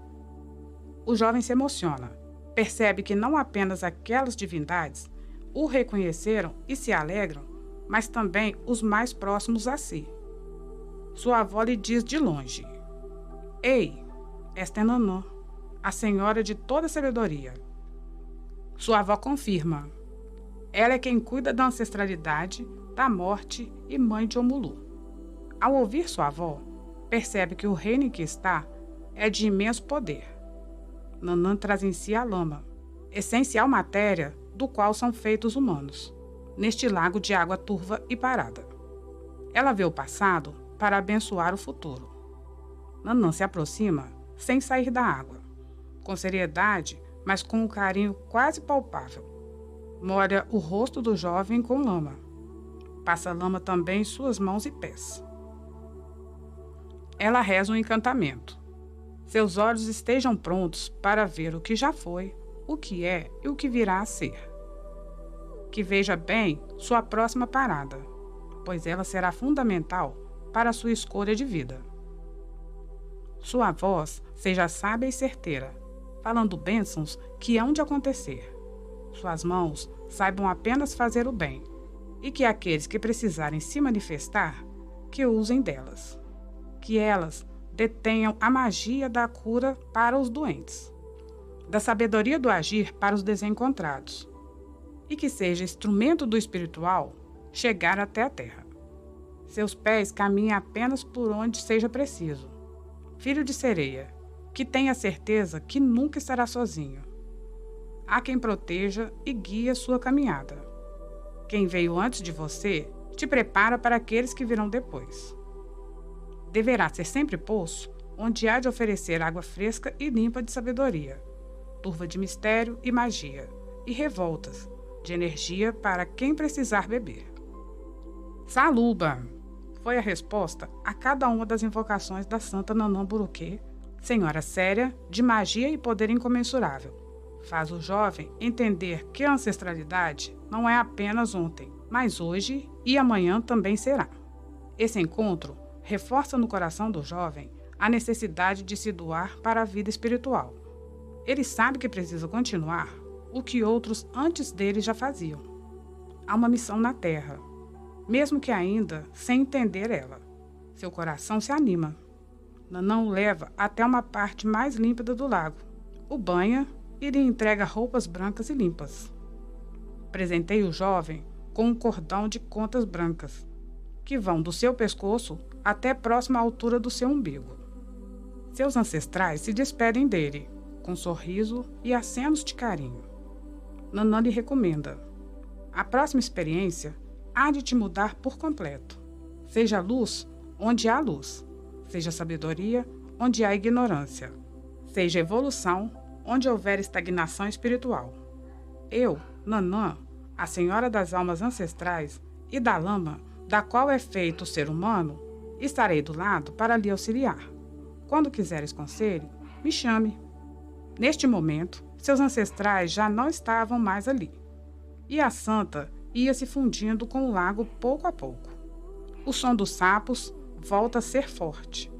O jovem se emociona, percebe que não apenas aquelas divindades o reconheceram e se alegram, mas também os mais próximos a si. Sua avó lhe diz de longe: Ei, esta é Nanã, a senhora de toda sabedoria. Sua avó confirma: ela é quem cuida da ancestralidade, da morte e mãe de Omulu. Ao ouvir sua avó, percebe que o reino em que está é de imenso poder. Nanã traz em si a lama, essencial matéria do qual são feitos humanos, neste lago de água turva e parada. Ela vê o passado para abençoar o futuro. Nanã se aproxima sem sair da água, com seriedade, mas com um carinho quase palpável. Molha o rosto do jovem com lama. Passa lama também em suas mãos e pés. Ela reza um encantamento. Seus olhos estejam prontos para ver o que já foi, o que é e o que virá a ser. Que veja bem sua próxima parada, pois ela será fundamental para a sua escolha de vida. Sua voz seja sábia e certeira, falando bênçãos que hão de acontecer. Suas mãos saibam apenas fazer o bem, e que aqueles que precisarem se manifestar, que usem delas. Que elas detenham a magia da cura para os doentes, da sabedoria do agir para os desencontrados, e que seja instrumento do espiritual chegar até a terra. Seus pés caminhem apenas por onde seja preciso. Filho de sereia, que tenha certeza que nunca estará sozinho. Há quem proteja e guie a sua caminhada. Quem veio antes de você te prepara para aqueles que virão depois. Deverá ser sempre poço onde há de oferecer água fresca e limpa de sabedoria, turva de mistério e magia, e revoltas de energia para quem precisar beber. Saluba! Foi a resposta a cada uma das invocações da Santa Nanã Buruquê, senhora séria, de magia e poder incomensurável. Faz o jovem entender que a ancestralidade não é apenas ontem, mas hoje e amanhã também será. Esse encontro reforça no coração do jovem a necessidade de se doar para a vida espiritual. Ele sabe que precisa continuar o que outros antes dele já faziam. Há uma missão na Terra, mesmo que ainda sem entender ela. Seu coração se anima. Nanã o leva até uma parte mais límpida do lago, o banha e lhe entrega roupas brancas e limpas. Presenteia o jovem com um cordão de contas brancas, que vão do seu pescoço até próxima à altura do seu umbigo. Seus ancestrais se despedem dele, com sorriso e acenos de carinho. Nanã lhe recomenda: a próxima experiência há de te mudar por completo. Seja luz onde há luz, seja sabedoria onde há ignorância, seja evolução onde houver estagnação espiritual. Eu, Nanã, a senhora das almas ancestrais e da lama da qual é feito o ser humano, estarei do lado para lhe auxiliar. Quando quiseres conselho, me chame. Neste momento, seus ancestrais já não estavam mais ali, e a santa ia se fundindo com o lago pouco a pouco. O som dos sapos volta a ser forte.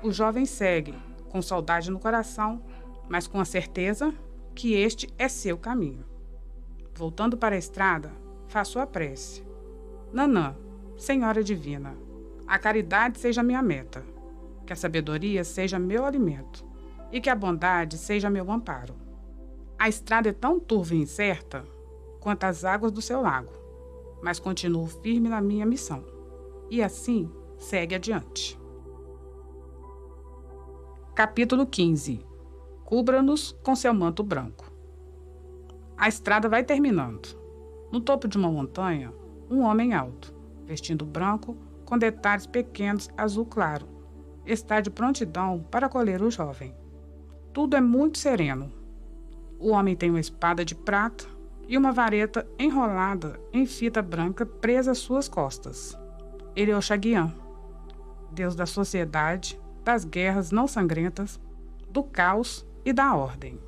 O jovem segue, com saudade no coração, mas com a certeza que este é seu caminho. Voltando para a estrada, faço a prece. Nanã, Senhora Divina, a caridade seja minha meta, que a sabedoria seja meu alimento e que a bondade seja meu amparo. A estrada é tão turva e incerta quanto as águas do seu lago, mas continuo firme na minha missão. E assim, segue adiante. Capítulo 15. Cubra-nos com seu manto branco. A estrada vai terminando. No topo de uma montanha, um homem alto, vestindo branco, com detalhes pequenos azul claro, está de prontidão para acolher o jovem. Tudo é muito sereno. O homem tem uma espada de prata e uma vareta enrolada em fita branca presa às suas costas. Ele é Oxaguian, deus da sociedade, das guerras não sangrentas, do caos e da ordem.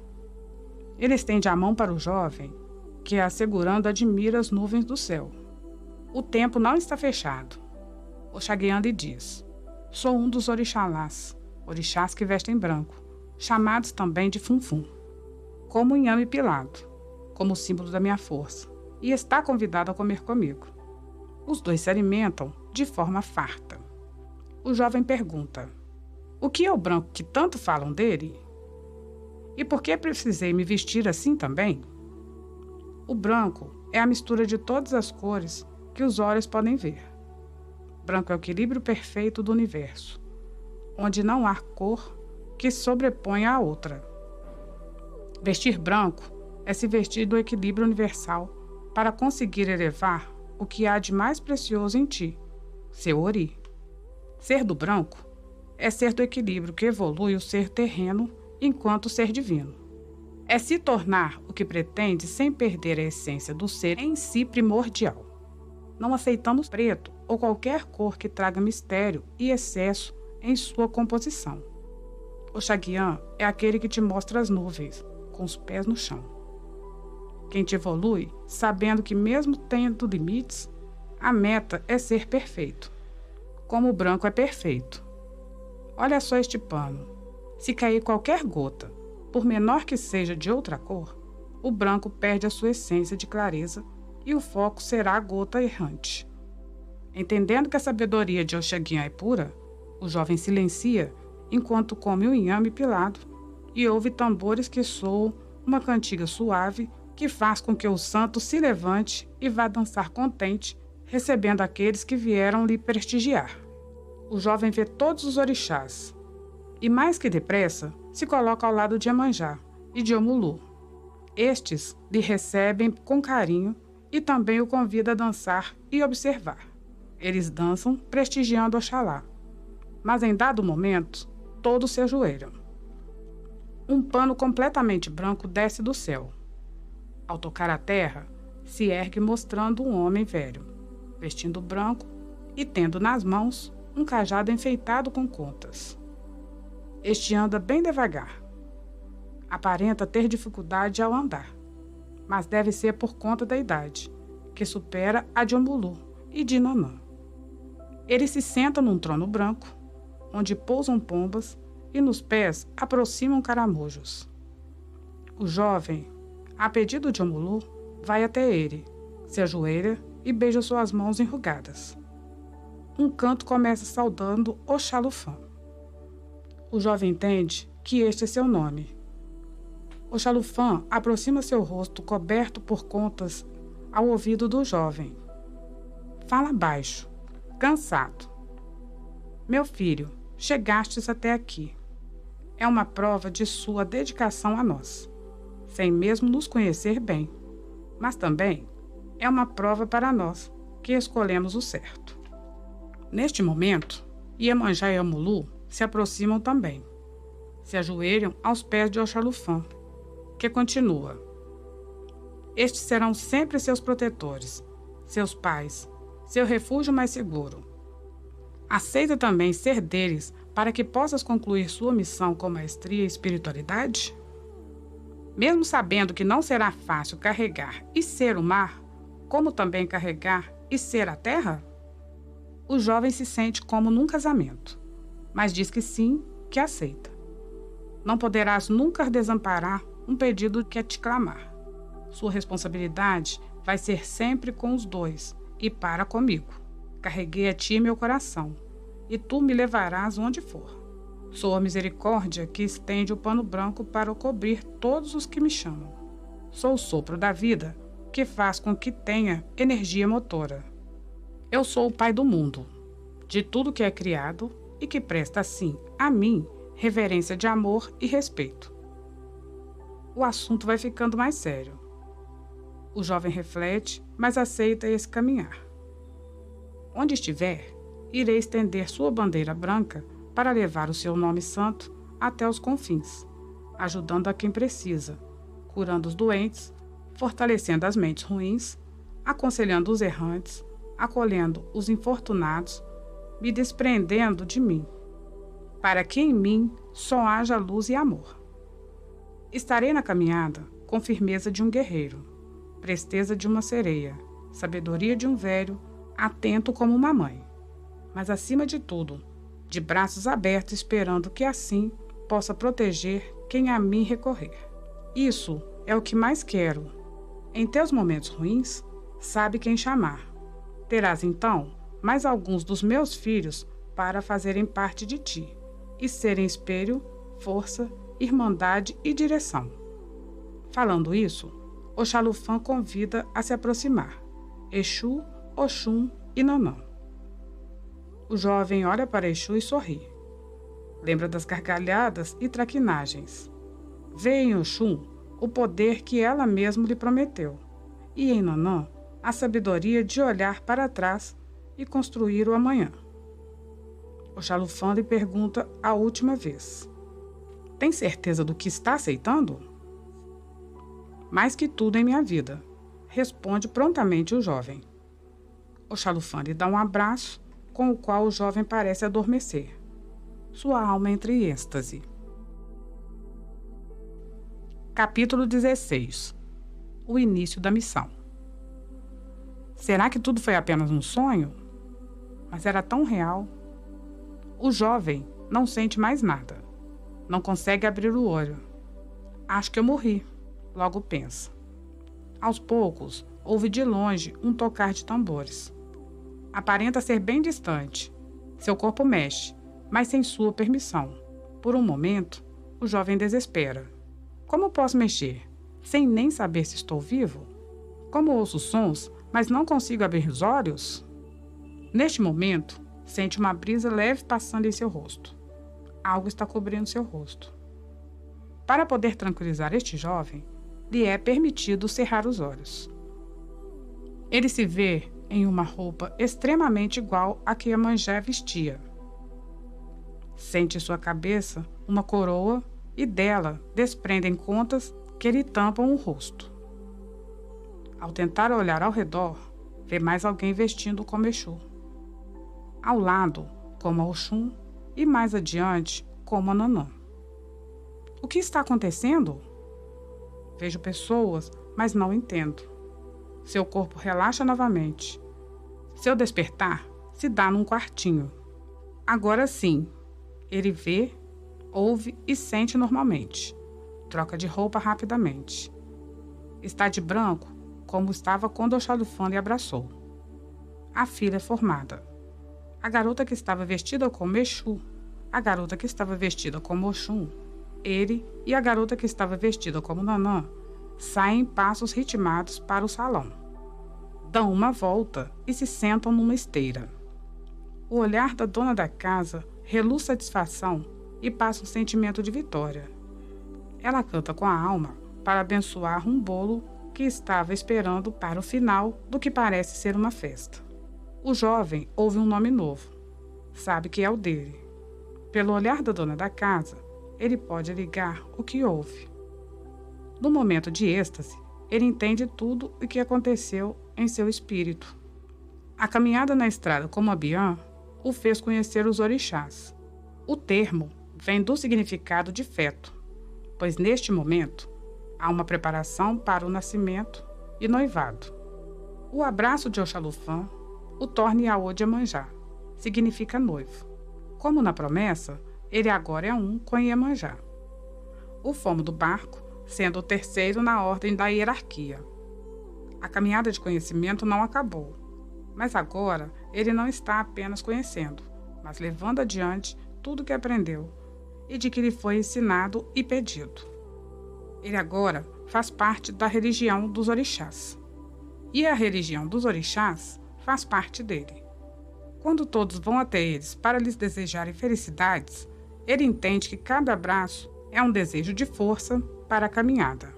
Ele estende a mão para o jovem, que, assegurando, admira as nuvens do céu. O tempo não está fechado. Oxaguian lhe diz: sou um dos orixalás, orixás que vestem branco, chamados também de Funfun, como inhame pilado, como símbolo da minha força, e está convidado a comer comigo. Os dois se alimentam de forma farta. O jovem pergunta: o que é o branco que tanto falam dele? E por que precisei me vestir assim também? O branco é a mistura de todas as cores que os olhos podem ver. Branco é o equilíbrio perfeito do universo, onde não há cor que sobreponha a outra. Vestir branco é se vestir do equilíbrio universal para conseguir elevar o que há de mais precioso em ti, seu Ori. Ser do branco é ser do equilíbrio que evolui o ser terreno enquanto ser divino. É se tornar o que pretende sem perder a essência do ser em si primordial. Não aceitamos preto ou qualquer cor que traga mistério e excesso em sua composição. Oxaguian é aquele que te mostra as nuvens, com os pés no chão. Quem te evolui, sabendo que mesmo tendo limites, a meta é ser perfeito, como o branco é perfeito. Olha só este pano. Se cair qualquer gota, por menor que seja de outra cor, o branco perde a sua essência de clareza e o foco será a gota errante. Entendendo que a sabedoria de Oxaguian é pura, o jovem silencia enquanto come o inhame pilado e ouve tambores que soam uma cantiga suave que faz com que o santo se levante e vá dançar contente, recebendo aqueles que vieram lhe prestigiar. O jovem vê todos os orixás e, mais que depressa, se coloca ao lado de Iemanjá e de Omulu. Estes lhe recebem com carinho e também o convida a dançar e observar. Eles dançam prestigiando Oxalá, mas em dado momento, todos se ajoelham. Um pano completamente branco desce do céu. Ao tocar a terra, se ergue mostrando um homem velho, vestindo branco e tendo nas mãos um cajado enfeitado com contas. Este anda bem devagar. Aparenta ter dificuldade ao andar, mas deve ser por conta da idade, que supera a de Omulu e de Nanã. Ele se senta num trono branco, onde pousam pombas e nos pés aproximam caramujos. O jovem, a pedido de Omulu, vai até ele, se ajoelha e beija suas mãos enrugadas. Um canto começa saudando Oxalufã. O jovem entende que este é seu nome. Oxalufã aproxima seu rosto coberto por contas ao ouvido do jovem. Fala baixo, cansado. Meu filho, chegastes até aqui. É uma prova de sua dedicação a nós, sem mesmo nos conhecer bem. Mas também é uma prova para nós que escolhemos o certo. Neste momento, Iemanjá e Omulu se aproximam também. Se ajoelham aos pés de Oxalufã, que continua. Estes serão sempre seus protetores, seus pais, seu refúgio mais seguro. Aceita também ser deles para que possas concluir sua missão com maestria e espiritualidade? Mesmo sabendo que não será fácil carregar e ser o mar, como também carregar e ser a terra? O jovem se sente como num casamento, mas diz que sim, que aceita. Não poderás nunca desamparar um pedido que te clamar. Sua responsabilidade vai ser sempre com os dois e para comigo. Carreguei a ti meu coração, e tu me levarás onde for. Sou a misericórdia que estende o pano branco para cobrir todos os que me chamam. Sou o sopro da vida que faz com que tenha energia motora. Eu sou o Pai do mundo, de tudo que é criado e que presta assim a mim reverência de amor e respeito. O assunto vai ficando mais sério. O jovem reflete, mas aceita esse caminhar. Onde estiver, irei estender sua bandeira branca para levar o seu nome santo até os confins, ajudando a quem precisa, curando os doentes, fortalecendo as mentes ruins, aconselhando os errantes, acolhendo os infortunados, me desprendendo de mim, para que em mim só haja luz e amor. Estarei na caminhada com firmeza de um guerreiro, presteza de uma sereia, sabedoria de um velho, atento como uma mãe, mas acima de tudo, de braços abertos esperando que assim possa proteger quem a mim recorrer. Isso é o que mais quero. Em teus momentos ruins, sabe quem chamar. Terás então mais alguns dos meus filhos para fazerem parte de ti e serem espelho, força, irmandade e direção. Falando isso, Oxalufã convida a se aproximar. Exu, Oxum e Nanã. O jovem olha para Exu e sorri. Lembra das gargalhadas e traquinagens. Vê em Oxum o poder que ela mesma lhe prometeu, e em Nanã a sabedoria de olhar para trás e construir o amanhã. Oxalufã lhe pergunta a última vez: tem certeza do que está aceitando? Mais que tudo em minha vida, responde prontamente o jovem. Oxalufã lhe dá um abraço, com o qual o jovem parece adormecer. Sua alma entra em êxtase. Capítulo 16. O início da missão. Será que tudo foi apenas um sonho? Mas era tão real. O jovem não sente mais nada. Não consegue abrir o olho. Acho que eu morri, logo pensa. Aos poucos, ouve de longe um tocar de tambores. Aparenta ser bem distante. Seu corpo mexe, mas sem sua permissão. Por um momento, o jovem desespera. Como posso mexer, sem nem saber se estou vivo? Como ouço sons, mas não consigo abrir os olhos? Neste momento, sente uma brisa leve passando em seu rosto. Algo está cobrindo seu rosto. Para poder tranquilizar este jovem, lhe é permitido cerrar os olhos. Ele se vê em uma roupa extremamente igual à que Iemanjá vestia. Sente em sua cabeça uma coroa e dela desprendem contas que lhe tampam o rosto. Ao tentar olhar ao redor, vê mais alguém vestindo como Exu. Ao lado, como a Oxum, e mais adiante, como a Nanã. O que está acontecendo? Vejo pessoas, mas não entendo. Seu corpo relaxa novamente. Seu despertar se dá num quartinho. Agora sim, ele vê, ouve e sente normalmente. Troca de roupa rapidamente. Está de branco, como estava quando Oxalufã lhe abraçou. A filha é formada. A garota que estava vestida como Exu, a garota que estava vestida como Oxum, ele e a garota que estava vestida como Nanã saem em passos ritmados para o salão. Dão uma volta e se sentam numa esteira. O olhar da dona da casa reluz satisfação e passa um sentimento de vitória. Ela canta com a alma para abençoar um bolo que estava esperando para o final do que parece ser uma festa. O jovem ouve um nome novo. Sabe que é o dele. Pelo olhar da dona da casa, ele pode ligar o que ouve. No momento de êxtase, ele entende tudo o que aconteceu em seu espírito. A caminhada na estrada como a Bian o fez conhecer os orixás. O termo vem do significado de feto, pois neste momento há uma preparação para o nascimento e noivado. O abraço de Oxalufã o torna Iaô de Iemanjá, significa noivo. Como na promessa, ele agora é um com Iemanjá. O fomo do barco, sendo o terceiro na ordem da hierarquia. A caminhada de conhecimento não acabou, mas agora ele não está apenas conhecendo, mas levando adiante tudo que aprendeu e de que lhe foi ensinado e pedido. Ele agora faz parte da religião dos orixás. E a religião dos orixás faz parte dele. Quando todos vão até eles para lhes desejarem felicidades, ele entende que cada abraço é um desejo de força para a caminhada.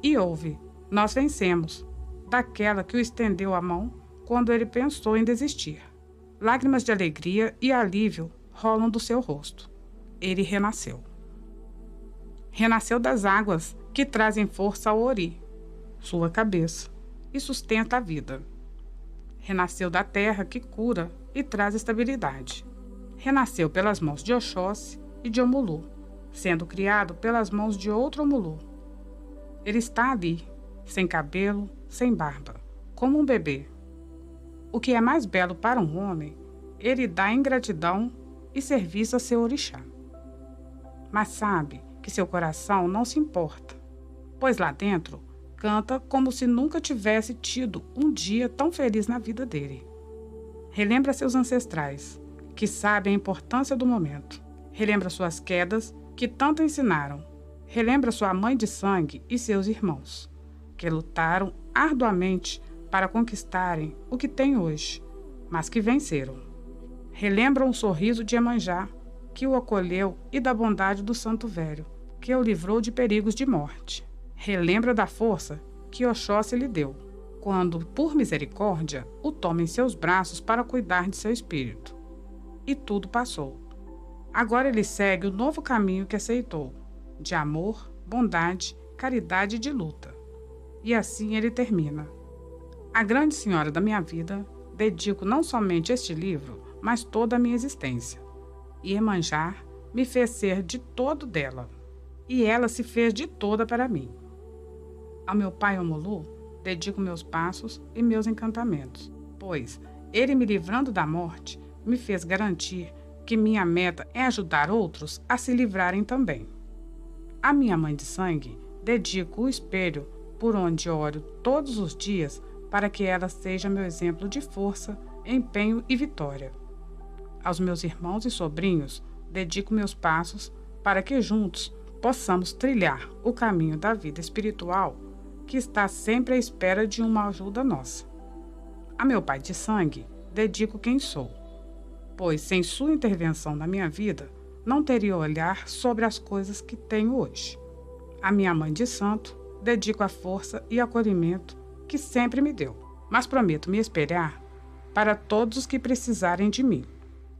E ouve, nós vencemos, daquela que o estendeu a mão quando ele pensou em desistir. Lágrimas de alegria e alívio rolam do seu rosto. Ele renasceu. Renasceu das águas que trazem força ao Ori, sua cabeça, e sustenta a vida. Renasceu da terra que cura e traz estabilidade. Renasceu pelas mãos de Oxóssi e de Omulu, sendo criado pelas mãos de outro Omulu. Ele está ali, sem cabelo, sem barba, como um bebê. O que é mais belo para um homem, ele dá em gratidão e serviço a seu orixá. Mas sabe que seu coração não se importa, pois lá dentro canta como se nunca tivesse tido um dia tão feliz na vida dele. Relembra seus ancestrais, que sabem a importância do momento. Relembra suas quedas, que tanto ensinaram. Relembra sua mãe de sangue e seus irmãos, que lutaram arduamente para conquistarem o que têm hoje, mas que venceram. Relembra um sorriso de Iemanjá, que o acolheu, e da bondade do Santo Velho, que o livrou de perigos de morte. Relembra da força que Oxóssi lhe deu, quando, por misericórdia, o toma em seus braços para cuidar de seu espírito. E tudo passou. Agora ele segue o novo caminho que aceitou, de amor, bondade, caridade e de luta. E assim ele termina. À grande senhora da minha vida, dedico não somente este livro, mas toda a minha existência. E Iemanjá me fez ser de todo dela, e ela se fez de toda para mim. Ao meu pai Omulu, dedico meus passos e meus encantamentos, pois ele, me livrando da morte, me fez garantir que minha meta é ajudar outros a se livrarem também. À minha mãe de sangue, dedico o espelho por onde oro todos os dias para que ela seja meu exemplo de força, empenho e vitória. Aos meus irmãos e sobrinhos, dedico meus passos para que juntos possamos trilhar o caminho da vida espiritual que está sempre à espera de uma ajuda nossa. A meu pai de sangue, dedico quem sou, pois sem sua intervenção na minha vida, não teria olhar sobre as coisas que tenho hoje. A minha mãe de santo, dedico a força e acolhimento que sempre me deu, mas prometo me espelhar para todos os que precisarem de mim.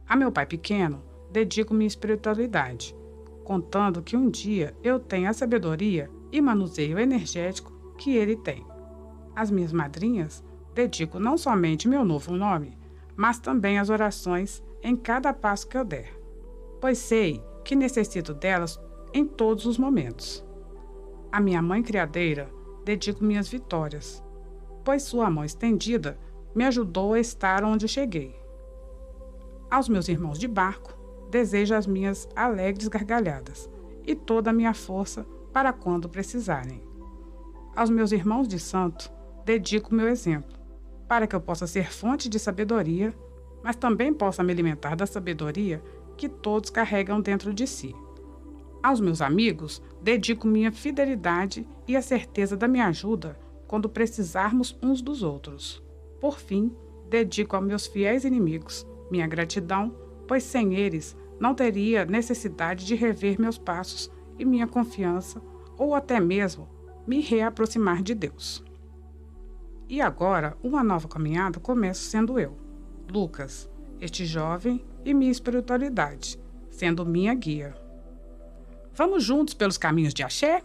A meu pai pequeno, dedico minha espiritualidade, contando que um dia eu tenha a sabedoria e manuseio energético que ele tem. Às minhas madrinhas, dedico não somente meu novo nome, mas também as orações em cada passo que eu der, pois sei que necessito delas em todos os momentos. À minha mãe criadeira, dedico minhas vitórias, pois sua mão estendida me ajudou a estar onde cheguei. Aos meus irmãos de barco, desejo as minhas alegres gargalhadas e toda a minha força para quando precisarem. Aos meus irmãos de santo, dedico meu exemplo, para que eu possa ser fonte de sabedoria, mas também possa me alimentar da sabedoria que todos carregam dentro de si. Aos meus amigos, dedico minha fidelidade e a certeza da minha ajuda quando precisarmos uns dos outros. Por fim, dedico aos meus fiéis inimigos minha gratidão, pois sem eles não teria necessidade de rever meus passos e minha confiança, ou até mesmo me reaproximar de Deus. E agora, uma nova caminhada começa sendo eu, Lucas, este jovem e minha espiritualidade, sendo minha guia. Vamos juntos pelos caminhos de Axé?